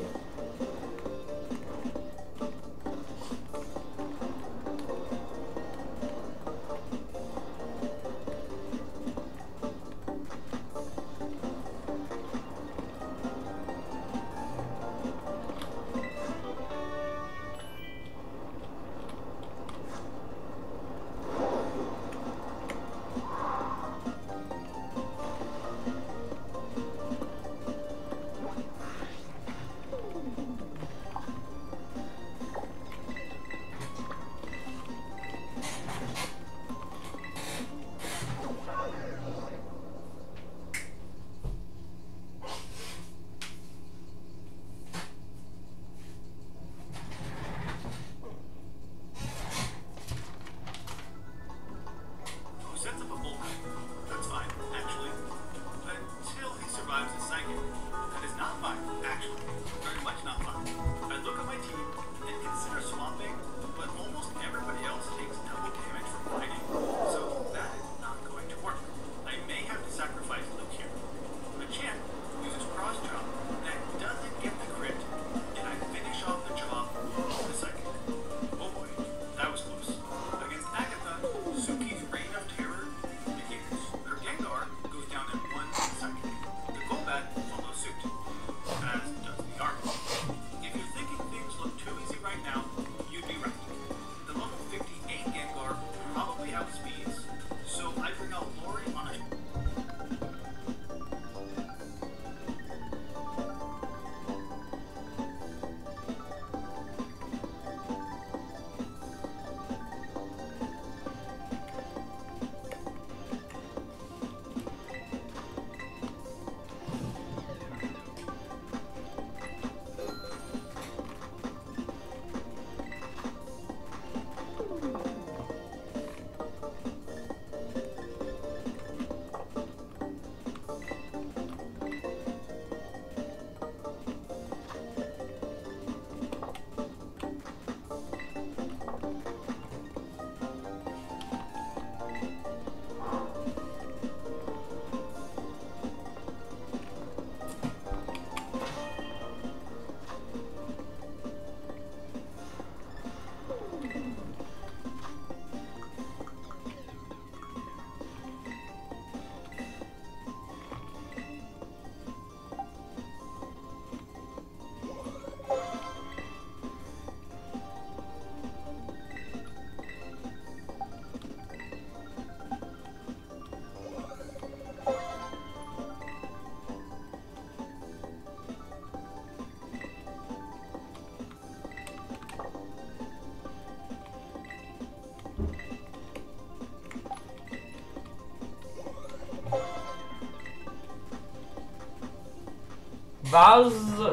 ואז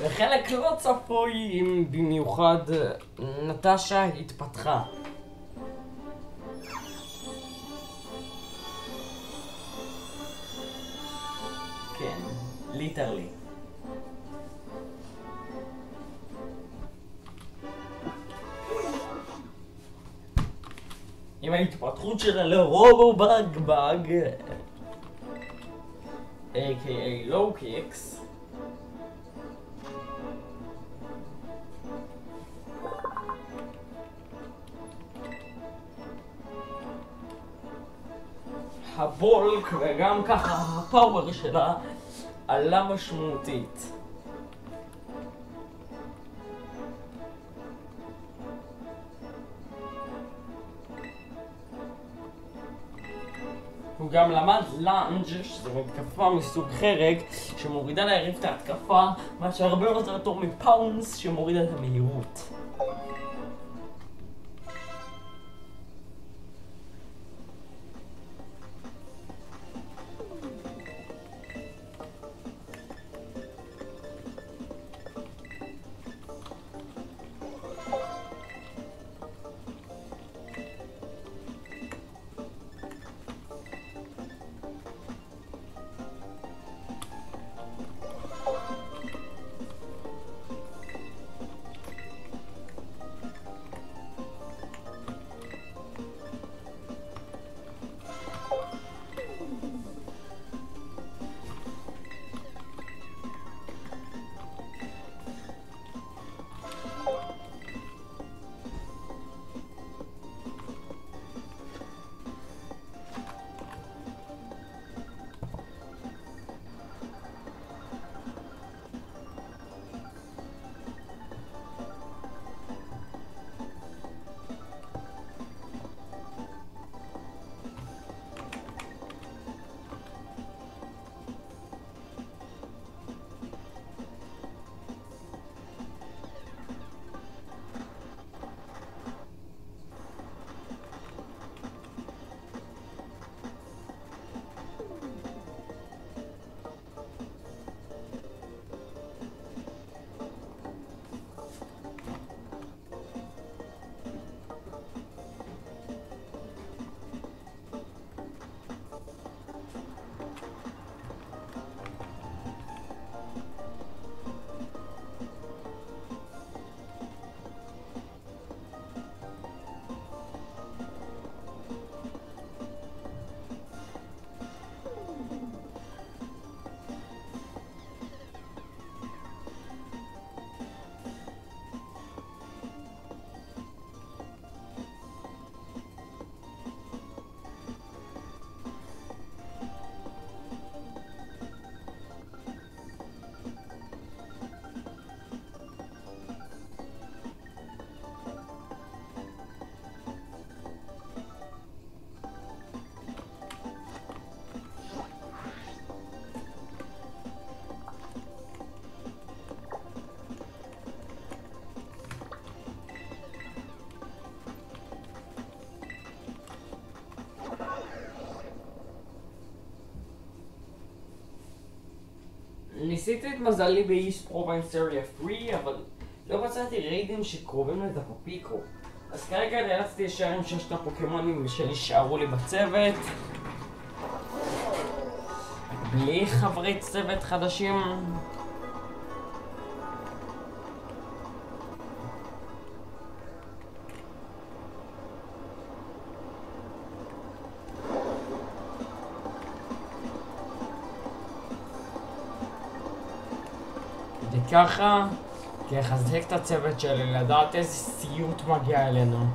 בחלק לא צפוי, במיוחד נטשה התפתחה. כן, ליטרלי. עם ההתפתחות שלה לרובו בג a.k.a. low kicks. הבולק וגם ככה הפאוור שלה עלה משמעותית. הוא גם למד לאנג' שזו מתקפה מסוג חרג שמורידה ליריב את ההתקפה, מה שהרבה יותר טוב מפאונס שמורידה את המהירות. ניסיתי את מזלי באיסט פרובינס אריה 3, אבל לא מצאתי ריידים שקרובים לדפופיקו. אז כרגע נאלצתי להישאר עם 6 הפוקימונים שנשארו לי בצוות. בלי חברי צוות חדשים. וככה, כחזק את הצוות שלי, לדעת איזה סיוט מגיע אלינו.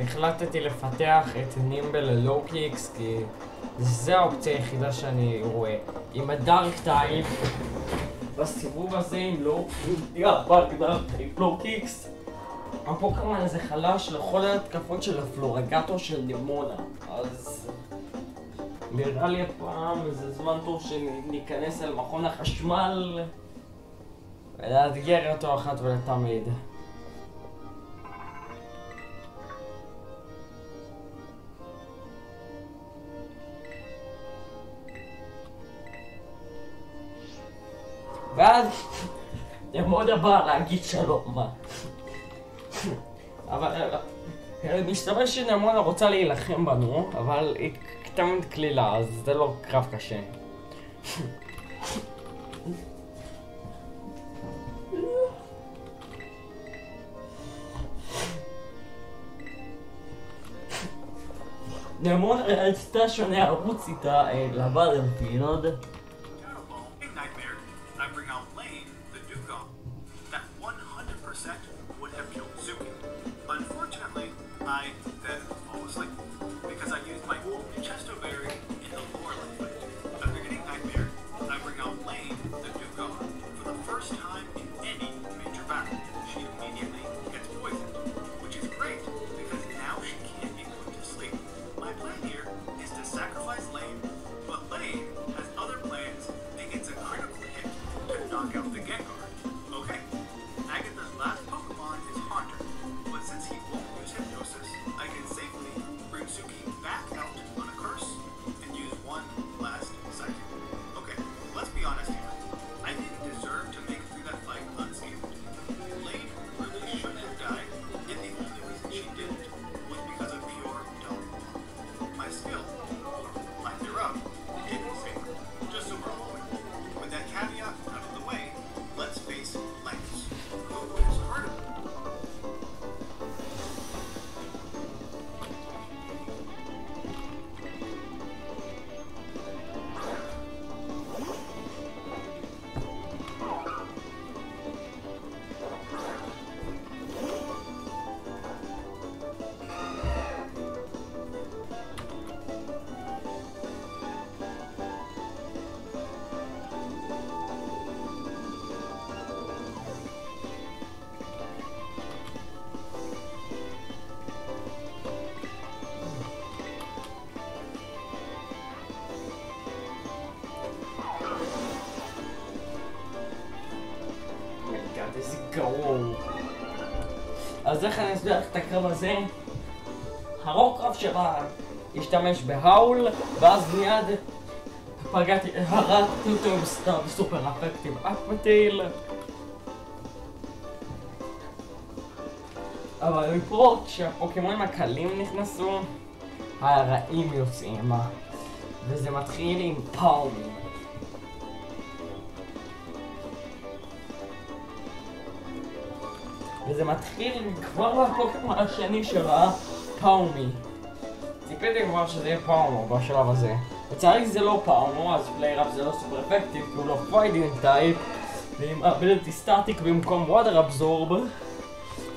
החלטתי לפתח את נימבל ללואו קיקס, כי זה האופציה היחידה שאני רואה. עם הדארק טייפ, בסיבוב הזה עם לואו קיקס, הפוקמון הזה חלש לכל ההתקפות של הפלורגטו של נימונה. אז נראה לי הפעם זה זמן טוב שניכנס אל מכון החשמל ולאתגר אותו אחת ולתמיד. ואז נעמוד הבא להגיד שלום. אבל מסתבר שנמונה רוצה להילחם בנו, אבל היא תמיד כלילה, אז זה לא קרב קשה. נמונה רצתה שאני ארוץ איתה לבאדלפילד. איזה גרוע. אז איך אני אסביר את הקרב הזה? הרוק רב שלה השתמש בהאול, ואז מיד הרגתי אותו בסופר אפקטיב אפמטייל. אבל מפה כשהפוקימונים הקלים נכנסו, הרעים יוצאים, וזה מתחיל עם פאומי. וזה מתחיל כבר בפוקימון השני שלה, פאומי. ציפיתי כבר שזה יהיה פאומו בשלב הזה. לצערי זה לא פאומו, אז פלייראפ זה לא סופר אפקטיב, כי הוא לא פיידינג טייפ, ועם אביליטי סטטיק במקום וודר אבזורב.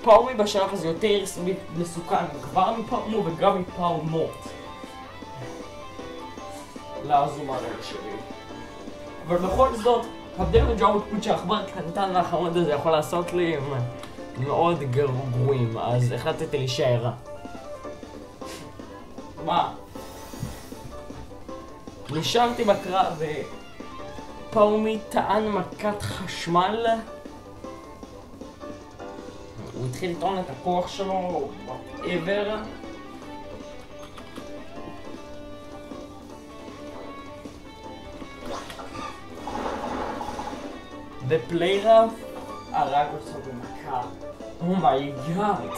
פאומי בשלב הזה יותר מסוכן, כבר מפאומו וגם מפאומות. לעזום הרגע שלי. אבל בכל זאת, הדמג' האוטפוט שהעכבר קטנטן והחמוד הזה יכול לעשות לי מאוד גרועים, אז החלטתי להישאר. מה? נשארתי בקרב ופאומי טען מכת חשמל. הוא התחיל לטעון את הכוח שלו, whatever. בפלייראפ הרג אותו במכה. אומייגאד.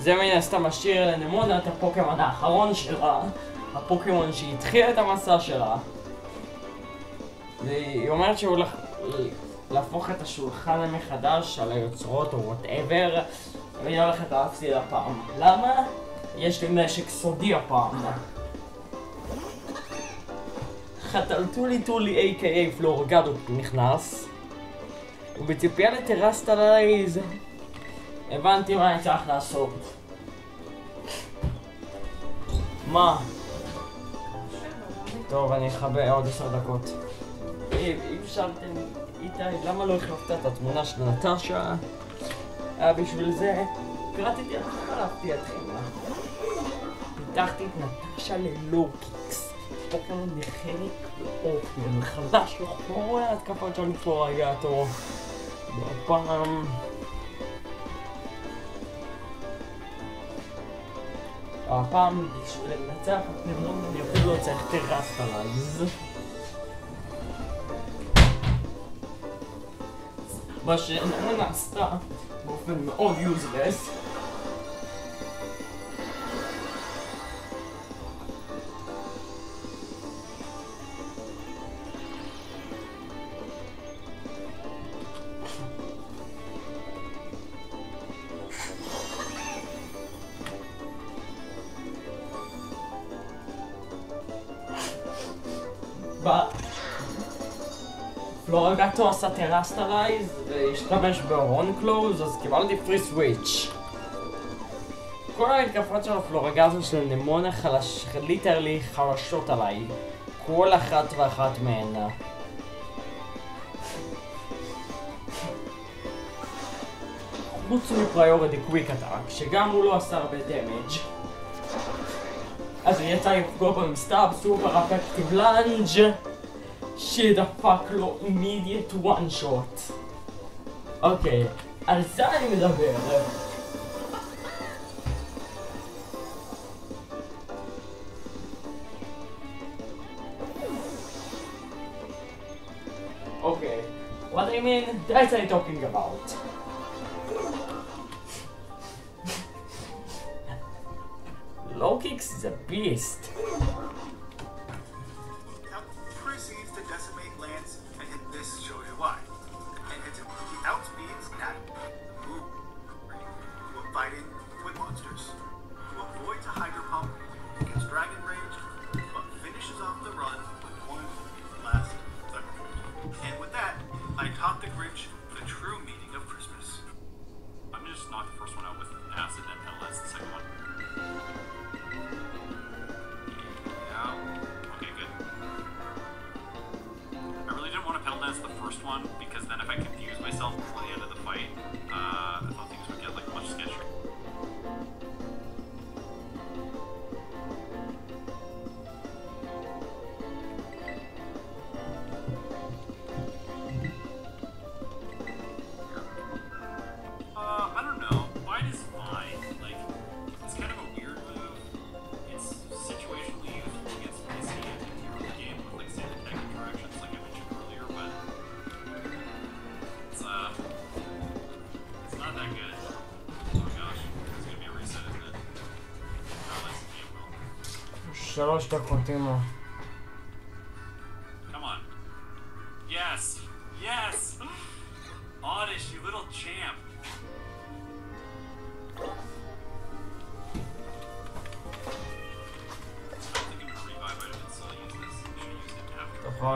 זה מן הסתם משאיר לנמונה את הפוקימון האחרון שלה, הפוקימון שהתחיל את המסע שלה. והיא אומרת שהוא הולך להפוך את השולחן מחדש על היוצרות או whatever, והיא הולכת להפסיד הפעם. למה? יש לי נשק סודי הפעם. חתלתולי טולי a.k.a. פלורגדו נכנס, ובציפייה לטרסטלייז הבנתי מה אני צריך לעשות. מה? טוב, אני אכבה עוד 10 דקות. אם שאלתם איתי למה לא החלפת את התמונה של נטשה, בשביל זה פירטתי את חלפתי אתכם. פיתחתי את נטשה ללוקיקס, פוקימון נחלק באופן חדש לחזור להתקפות של פלורגדו. בפעם הפעם בשביל לנצח את נמנון אני אפילו לא צריך טרסטלייז. מה שנמנון עשתה באופן מאוד יוזלס. פלורגדו עשה טרסטלייז והשתמש בהורון קלוז, אז קיבלתי פרי סוויץ'. כל ההתקפות של הפלורגדו של נמונה ליטרלי חרשות עליי, כל אחת ואחת מהן. חוץ מפריוריטי קוויק אטאק, שגם הוא לא עשה הרבה דמג', אז הוא יצא לפגוע במסתב סופר אפקטיב לנג' שדפק לו immediate one shot. אוקיי, על זה אני מדבר. אוקיי, what I mean, that's what I'm talking about. Lokix is a beast. Proceeds to decimate lands, and this shows you why. And he outspeeds that move. Will fight in with monsters. Who avoids a Hydro Pump, gets Dragon Rage, but finishes off the run with one last Thunderbolt. And with that, I taught the Grinch the true meaning of Christmas. I'm gonna just knock the first one out with acid and penalize the second one. Okay, good. I really didn't want to pedal dance the first one because then if I confused myself before the end of the fight, I thought things would get like much sketchier. I don't know. Bite is fine. Like, it's kind of a weird move. It's situationally useful against PC and hero the game with like Santa Tech interactions, like I mentioned earlier, but it's not that good. Oh gosh, it's gonna be a reset, isn't it? Oh, that's the game will. 3 דקות אימא. Come on. Yes! Yes! Oddish, you little champ.